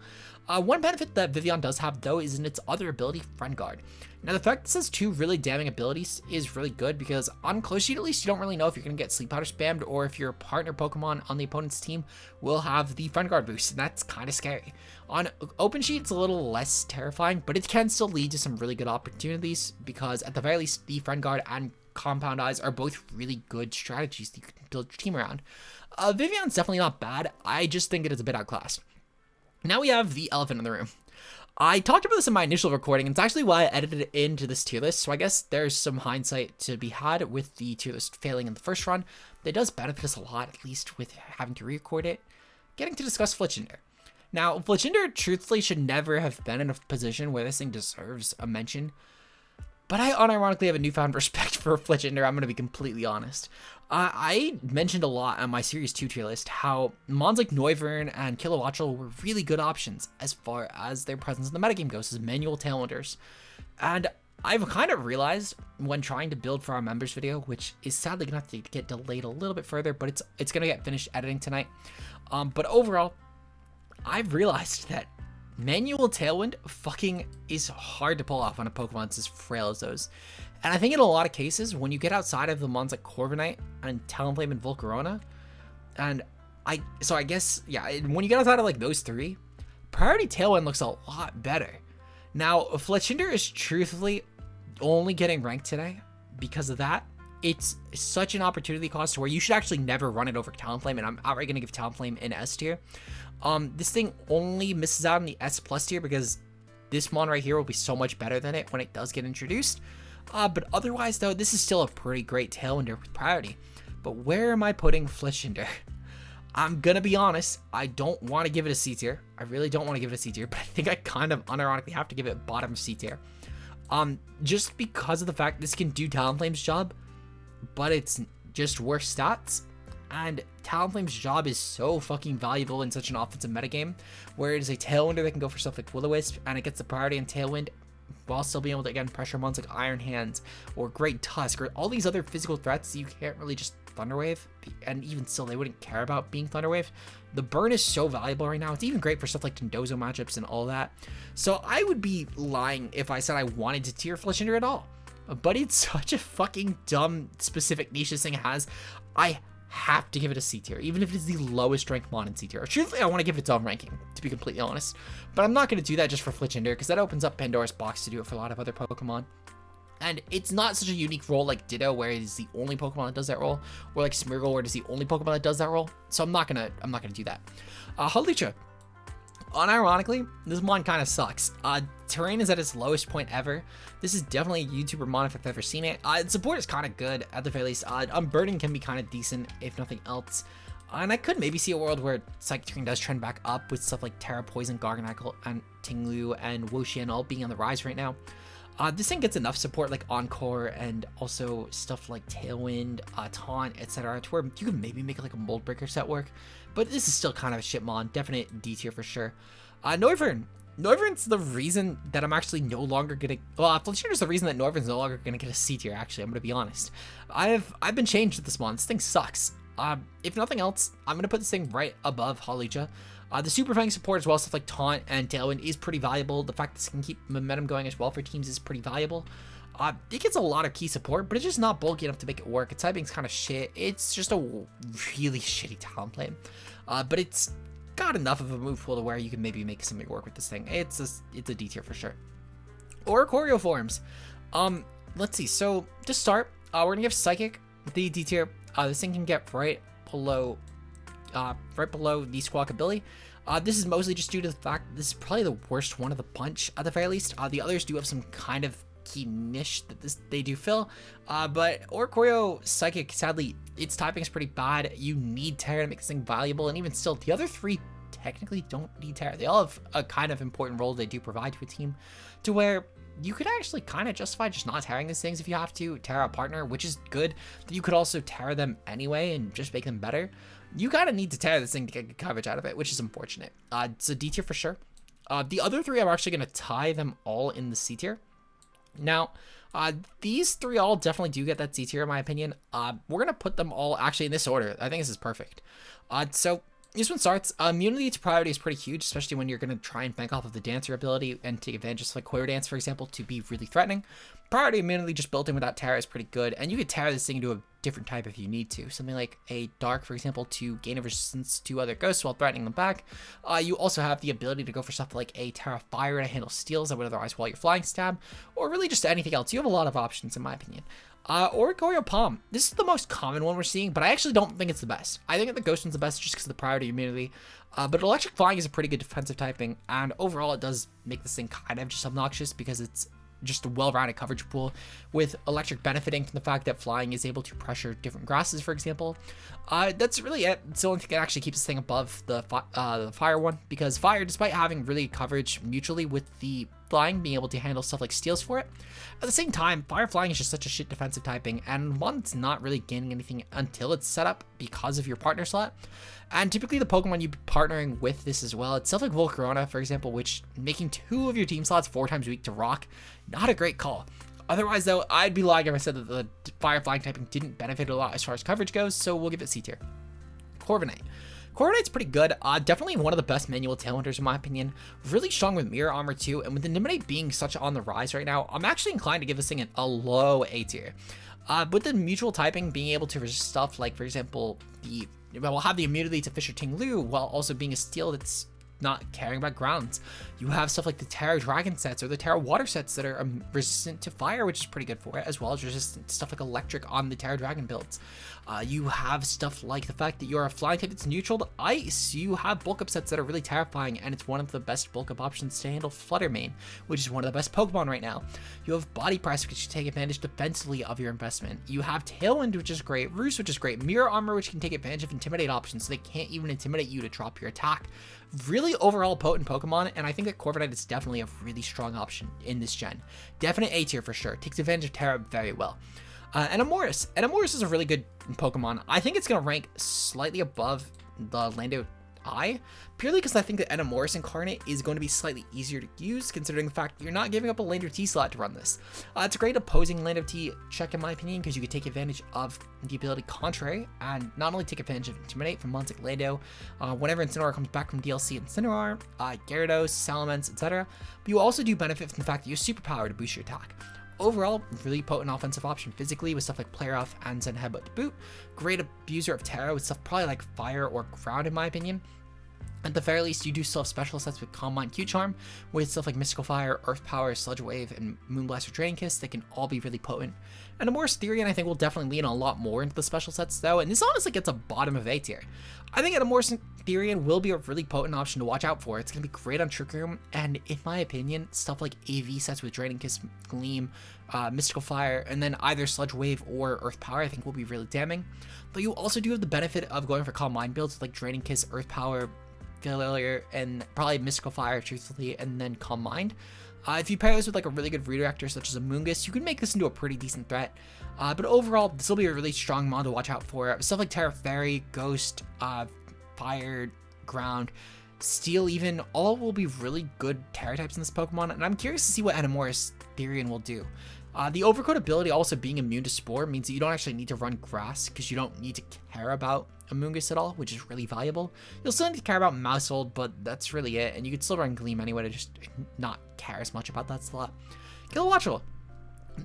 One benefit that Vivian does have, though, is in its other ability, Friend Guard. Now, the fact that it has 2 really damning abilities is really good because on close sheet, at least, you don't really know if you're going to get Sleep Powder spammed or if your partner Pokemon on the opponent's team will have the Friend Guard boost, and that's kind of scary. On open sheet, it's a little less terrifying, but it can still lead to some really good opportunities because, at the very least, the Friend Guard and Compound Eyes are both really good strategies that you can build your team around. Vivian's definitely not bad. I just think it is a bit outclassed. Now we have the elephant in the room. I talked about this in my initial recording, and it's actually why I edited it into this tier list, so I guess there's some hindsight to be had with the tier list failing in the first run. It does benefit us a lot, at least with having to re-record it. Getting to discuss Fletchinder. Now, Fletchinder truthfully should never have been in a position where this thing deserves a mention. But I unironically have a newfound respect for Fletchinder, I'm going to be completely honest. I mentioned a lot on my Series 2 tier list how mons like Noivern and Kilowattrel were really good options as far as their presence in the metagame goes as manual tailwinders. And I've kind of realized when trying to build for our members video, which is sadly going to have to get delayed a little bit further, but it's going to get finished editing tonight. But overall, I've realized that manual Tailwind fucking is hard to pull off on a Pokemon that's as frail as those. And I think in a lot of cases, when you get outside of the mons like Corviknight and Talonflame and Volcarona, and I guess, yeah, when you get outside of like those 3, Priority Tailwind looks a lot better. Now, Fletchinder is truthfully only getting ranked today because of that. It's such an opportunity cost where you should actually never run it over Talonflame, and I'm outright going to give Talonflame an S tier. This thing only misses out on the S plus tier because this mon right here will be so much better than it when it does get introduced. But otherwise, though, this is still a pretty great Tailwinder with priority. But where am I putting Fletchinder? I'm gonna be honest, I don't want to give it a C tier. I really don't want to give it a C tier, but I think I kind of unironically have to give it bottom C tier. Just because of the fact this can do Talonflame's job, but it's just worse stats. And Talonflame's job is so fucking valuable in such an offensive metagame, where it is a Tailwinder that can go for stuff like Will-O-Wisp, and it gets the priority in Tailwind, while still being able to, again, pressure mons like Iron Hands, or Great Tusk, or all these other physical threats you can't really just Thunderwave, and even still, they wouldn't care about being Thunderwave. The burn is so valuable right now. It's even great for stuff like Tendozo matchups and all that. So I would be lying if I said I wanted to tier Fletchinder at all. But it's such a fucking dumb specific niche this thing has. I have to give it a C tier, even if it is the lowest ranked mon in C tier. Truthfully, I want to give it its own ranking, to be completely honest. But I'm not going to do that just for Fletchinder, because that opens up Pandora's box to do it for a lot of other Pokemon. And it's not such a unique role like Ditto, where it is the only Pokemon that does that role, or like Smeargle, where it is the only Pokemon that does that role. So I'm not gonna do that. Hawlucha. Unironically, this mon kind of sucks. Terrain is at its lowest point ever. This is definitely a YouTuber mon if I've ever seen it. Its support is kind of good at the very least. Unburdening can be kind of decent if nothing else. And I could maybe see a world where Psychic Terrain does trend back up with stuff like Terra Poison, Garganacl, and Tinglu, and Wo-Chien all being on the rise right now. This thing gets enough support like Encore and also stuff like Tailwind, Taunt, etc. to where you can maybe make like a Mold Breaker set work. But this is still kind of a shit mon. Definite D tier for sure. Noivern. Noivern's the reason that I'm actually no longer gonna... Well, Fletchinder's the reason that Noivern's no longer gonna get a C tier, actually. I'm gonna be honest. I've been changed with this mon. This thing sucks. If nothing else, I'm gonna put this thing right above Hawlucha. The Super Fang support as well, stuff like Taunt and Tailwind is pretty valuable. The fact that this can keep momentum going as well for teams is pretty valuable. It gets a lot of key support, but it's just not bulky enough to make it work. Its typing's kind of shit. It's just a really shitty Talonflame. But it's got enough of a move pool to where you can maybe make something work with this thing. It's a D tier for sure. Oricorio forms. Let's see. So to start, we're gonna give Psychic the D tier. This thing can get right below the Squawk ability. This is mostly just due to the fact that this is probably the worst one of the bunch at the very least. The others do have some kind of key niche that they do fill, but Oricorio Psychic, sadly, its typing is pretty bad. You need Terra to make this thing valuable, and even still, the other 3 technically don't need Terra. They all have a kind of important role they do provide to a team, to where you could actually kind of justify just not Terraing these things if you have to. Terra a partner, which is good. You could also Terra them anyway and just make them better. You kind of need to Terra this thing to get good coverage out of it, which is unfortunate. It's a D tier for sure. The other 3, I'm actually going to tie them all in the C tier. Now, These three all definitely do get that C tier in my opinion. We're gonna put them all actually in this order. I think this is perfect. So this one starts, immunity to priority is pretty huge, especially when you're going to try and bank off of the dancer ability and take advantage of like Quiver Dance, for example, to be really threatening. Priority immunity just built in without Terra is pretty good, and you could Terra this thing into a different type if you need to. Something like a Dark, for example, to gain a resistance to other ghosts while threatening them back. You also have the ability to go for stuff like a Terra Fire to handle steals that would otherwise while you're flying stab, or really just anything else. You have a lot of options in my opinion. Or Goyo Palm. This is the most common one we're seeing, but I actually don't think it's the best. I think that the Ghost one's the best just because of the priority immunity. But Electric Flying is a pretty good defensive typing, and overall it does make this thing kind of just obnoxious because it's just a well-rounded coverage pool, with Electric benefiting from the fact that Flying is able to pressure different grasses, for example. That's really it. It's the only thing that actually keeps this thing above the Fire one, because Fire, despite having really coverage mutually with the Flying, being able to handle stuff like steals for it, at the same time, Fire Flying is just such a shit defensive typing, and one's not really gaining anything until it's set up because of your partner slot. And typically the Pokemon you'd be partnering with this as well, it's stuff like Volcarona, for example, which making 2 of your team slots 4 times a week to rock, not a great call. Otherwise though, I'd be lying if I said that the Fire Flying typing didn't benefit a lot as far as coverage goes, so we'll give it C tier. Corviknight. Corviknight's pretty good, definitely one of the best manual Tailwinders in my opinion, really strong with Mirror Armor too, and with Intimidate being such on the rise right now, I'm actually inclined to give this thing a low A tier. With the mutual typing being able to resist stuff like, for example, we'll have the immunity to Fisher Ting Lu while also being a steel that's not caring about grounds. You have stuff like the Terra Dragon sets or the Terra Water sets that are resistant to fire, which is pretty good for it, as well as resistant to stuff like electric on the Terra Dragon builds. You have stuff like the fact that you're a flying type that's neutral to ice. You have bulk up sets that are really terrifying, and it's one of the best bulk up options to handle Flutter Mane, which is one of the best Pokemon right now. You have Body Press, which can take advantage defensively of your investment. You have Tailwind, which is great, Roost, which is great, Mirror Armor, which can take advantage of Intimidate options, so they can't even intimidate you to drop your attack. Really overall potent Pokemon, and I think that Corviknight is definitely a really strong option in this gen. Definite A tier for sure. Takes advantage of Terra very well. And Amoris. And Amoris is a really good Pokemon. I think it's going to rank slightly above the Lando I, purely because I think that Amoris Incarnate is going to be slightly easier to use, considering the fact that you're not giving up a Lando T slot to run this. It's a great opposing Lando T check in my opinion, because you could take advantage of the ability Contrary, and not only take advantage of Intimidate from monsters like Lando, whenever Incineroar comes back from DLC Incineroar, Gyarados, Salamence, etc., but you also do benefit from the fact that you have Superpower to boost your attack. Overall, really potent offensive option physically with stuff like Play Rough and Zen Headbutt to boot. Great abuser of Terra with stuff probably like Fire or Ground in my opinion. At the very least, you do still have special sets with Calm Mind, Q-Charm, with stuff like Mystical Fire, Earth Power, Sludge Wave, and Moonblast or Draining Kiss that can all be really potent. And Amoris Therian, I think, will definitely lean a lot more into the special sets, though, and this honestly gets a bottom of A tier. I think Amoris Therian will be a really potent option to watch out for. It's going to be great on Trick Room, and in my opinion, stuff like AV sets with Draining Kiss, Gleam, Mystical Fire, and then either Sludge Wave or Earth Power, I think will be really damning. But you also do have the benefit of going for Calm Mind builds like Draining Kiss, Earth Power, Failure, and probably Mystical Fire, truthfully, and then Calm Mind. If you pair this with like a really good redirector such as a Moongus, you can make this into a pretty decent threat. But overall, this will be a really strong mod to watch out for. Stuff like Terra Fairy, Ghost, Fire, Ground, Steel even, all will be really good Terra types in this Pokemon, and I'm curious to see what Amoris Therian will do. The Overcoat ability also being immune to Spore means that you don't actually need to run Grass, because you don't need to care about Amoonguss at all, which is really valuable. You'll still need to care about Mousehold, but that's really it, and you could still run Gleam anyway to just not care as much about that slot. Kilowattrel.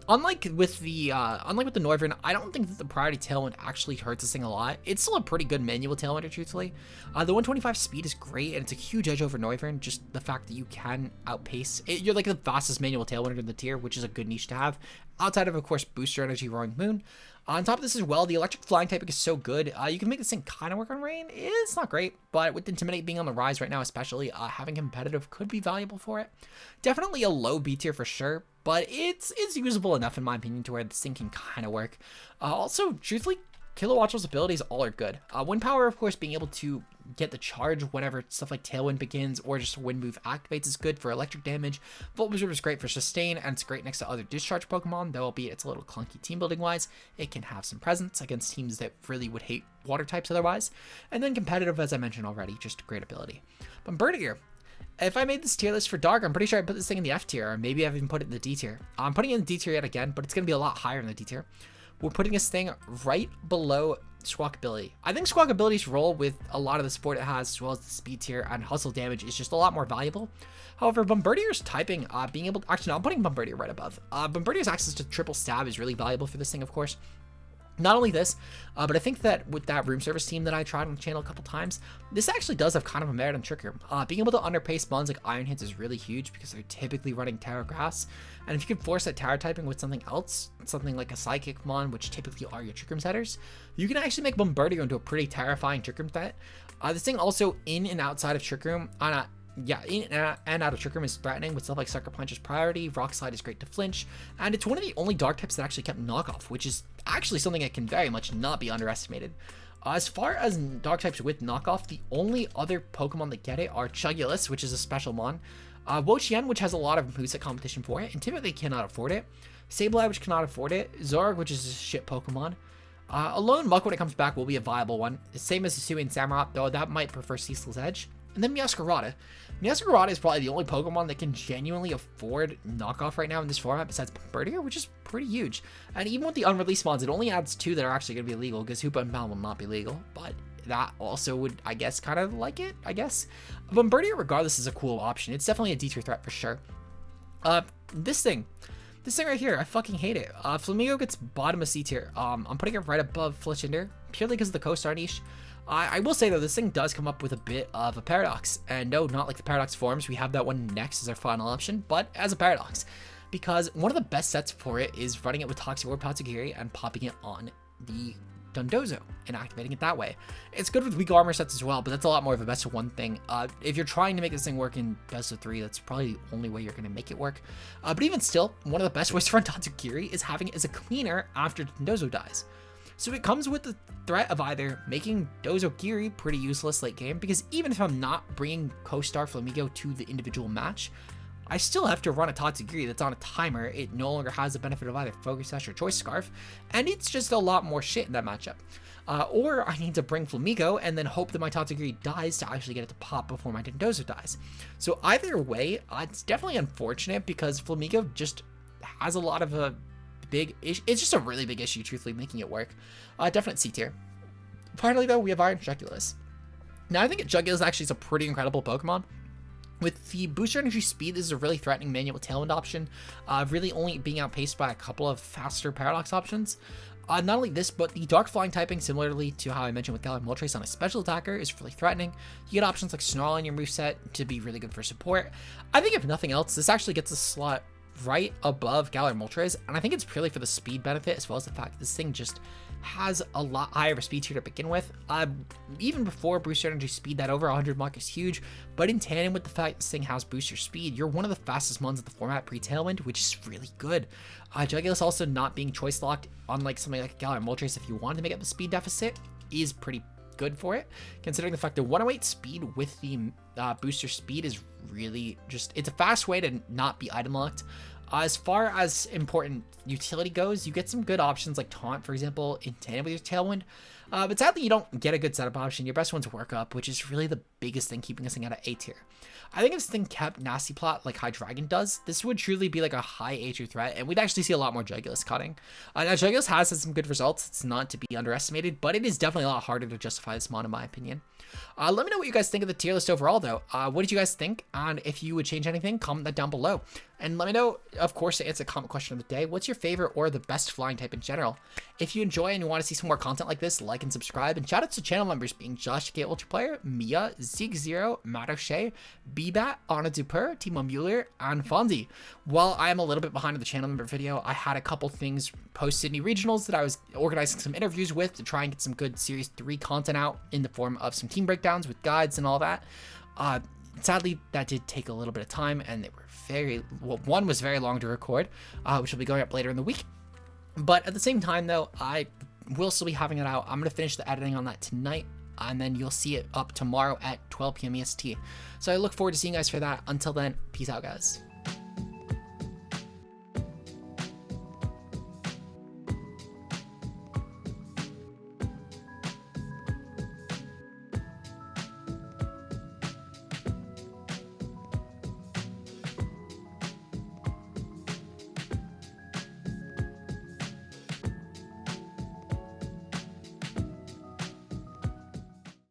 Unlike with the Noivern, I don't think that the priority Tailwind actually hurts this thing a lot. It's still a pretty good manual Tailwinder, truthfully. The 125 speed is great, and it's a huge edge over Noivern. Just the fact that you can outpace it, you're like the fastest manual Tailwinder in the tier, which is a good niche to have. Outside of course, Booster Energy, Roaring Moon. On top of this as well, the electric flying typing is so good. You can make this thing kind of work on Rain. It's not great, but with Intimidate being on the rise right now, especially, having competitive could be valuable for it. Definitely a low B tier for sure, but it's usable enough in my opinion to where this thing can kind of work. Also, truthfully, Kilowattrel's abilities all are good. Wind Power, of course, being able to get the charge whenever stuff like Tailwind begins or just a Wind Move activates is good for electric damage. Volt Wizard is great for sustain, and it's great next to other discharge Pokemon, though albeit it's a little clunky team building wise. It can have some presence against teams that really would hate water types otherwise. And then competitive, as I mentioned already, just a great ability. But Birdier. If I made this tier list for Dark, I'm pretty sure I put this thing in the F tier, or maybe I've even put it in the D tier. I'm putting it in the D tier yet again, but it's going to be a lot higher in the D tier. We're putting this thing right below Squawk Ability. I think Squawk Ability's role with a lot of the support it has, as well as the speed tier and hustle damage, is just a lot more valuable. However, Bombardier's typing, being able to, actually no, I'm putting Bombardier right above. Bombardier's access to triple stab is really valuable for this thing, of course. Not only this, but I think that with that room service team that I tried on the channel a couple times, this actually does have kind of a merit on Trick Room. Being able to underpay spawns like Iron Hits is really huge because they're typically running Terra Grass. And if you can force that Terra typing with something else, something like a Psychic Mon, which typically are your Trick Room setters, you can actually make Bombardier into a pretty terrifying Trick Room threat. This thing also in and outside of Trick Room, in and out of Trick Room is threatening with stuff like Sucker Punch's Priority, Rock Slide is great to flinch, and it's one of the only dark types that actually kept knockoff, which is actually something that can very much not be underestimated. As far as dark types with knockoff, the only other Pokemon that get it are Chugulus, which is a special mon, Wo-Chien, which has a lot of moveset competition for it, and typically cannot afford it, Sableye, which cannot afford it, Zorg, which is a shit Pokemon, Alone Muck, when it comes back, will be a viable one, same as Hisui and Samurott, though that might prefer Cecil's Edge. And then Meowscarada. Meowscarada is probably the only Pokemon that can genuinely afford knockoff right now in this format besides Bombardier, which is pretty huge. And even with the unreleased mods, it only adds 2 that are actually going to be legal, because Hoopa and Bell will not be legal. But that also would, I guess, kind of like it, I guess. Bombardier, regardless, is a cool option. It's definitely a D-tier threat for sure. This thing right here, I fucking hate it. Flamigo gets bottom of C tier. I'm putting it right above Fletchinder, purely because of the co-star niche. I will say though, this thing does come up with a bit of a paradox, and no, not like the paradox forms. We have that one next as our final option, but as a paradox, because one of the best sets for it is running it with Toxic Orb Tatsugiri and popping it on the Dondozo and activating it that way. It's good with weak armor sets as well, but that's a lot more of a best of 1 thing. If you're trying to make this thing work in best of 3, that's probably the only way you're going to make it work. But even still, one of the best ways to run Tatsugiri is having it as a cleaner after Dondozo dies. So it comes with the threat of either making Dozokiri pretty useless late game, because even if I'm not bringing Co-Star Flamigo to the individual match, I still have to run a Tatsugiri that's on a timer. It no longer has the benefit of either Focus Sash or Choice Scarf, and it's just a lot more shit in that matchup. Or I need to bring Flamigo and then hope that my Tatsugiri dies to actually get it to pop before my Dondozo dies. So either way, it's definitely unfortunate because Flamigo just has a lot of a big issue. It's just a really big issue, truthfully, making it work. Definite C tier. Finally, though, we have Iron Jugulus. Now, I think Jugulus actually is a pretty incredible Pokemon. With the booster energy speed, this is a really threatening manual tailwind option, really only being outpaced by a couple of faster paradox options. Not only this, but the dark flying typing, similarly to how I mentioned with Galar Moltres on a special attacker, is really threatening. You get options like Snarl in your moveset to be really good for support. I think if nothing else, this actually gets a slot right above Galar Moltres, and I think it's purely for the speed benefit, as well as the fact that this thing just has a lot higher of a speed tier to begin with. Even before booster energy speed, that over 100 mark is huge, but in tandem with the fact this thing has booster speed, you're one of the fastest mons of the format pre-tailwind, which is really good. Jugulus also not being choice locked, unlike something like Galar Moltres, if you wanted to make up a speed deficit, is pretty good for it, considering the fact that 108 speed with the booster speed is really just, it's a fast way to not be item locked. As far as important utility goes, you get some good options like Taunt, for example, in tandem with your Tailwind. But sadly, you don't get a good setup option. Your best one's Work Up, which is really the biggest thing keeping this thing out of A tier. I think if this thing kept Nasty Plot like Hydreigon does, this would truly be like a high A tier threat, and we'd actually see a lot more Jugulus cutting. Now, Jugulus has had some good results. It's not to be underestimated, but it is definitely a lot harder to justify this mon, in my opinion. Let me know what you guys think of the tier list overall, though. What did you guys think? And if you would change anything, comment that down below. And let me know, of course, to answer the comment question of the day, what's your favorite or the best flying type in general? If you enjoy and you want to see some more content like this, like and subscribe. And shout out to channel members being Josh K Ultraplayer, Mia, Zig0, Matt O'Shea, Bbat, Anna Duper, Timo Mueller, and Fonzie. While I am a little bit behind on the channel member video, I had a couple things post-Sydney regionals that I was organizing some interviews with to try and get some good Series 3 content out in the form of some team breakdowns with guides and all that. Sadly, that did take a little bit of time, and they were one was very long to record, which will be going up later in the week. But at the same time, though, I will still be having it out. I'm going to finish the editing on that tonight, and then you'll see it up tomorrow at 12 p.m. EST. So I look forward to seeing you guys for that. Until then, peace out, guys.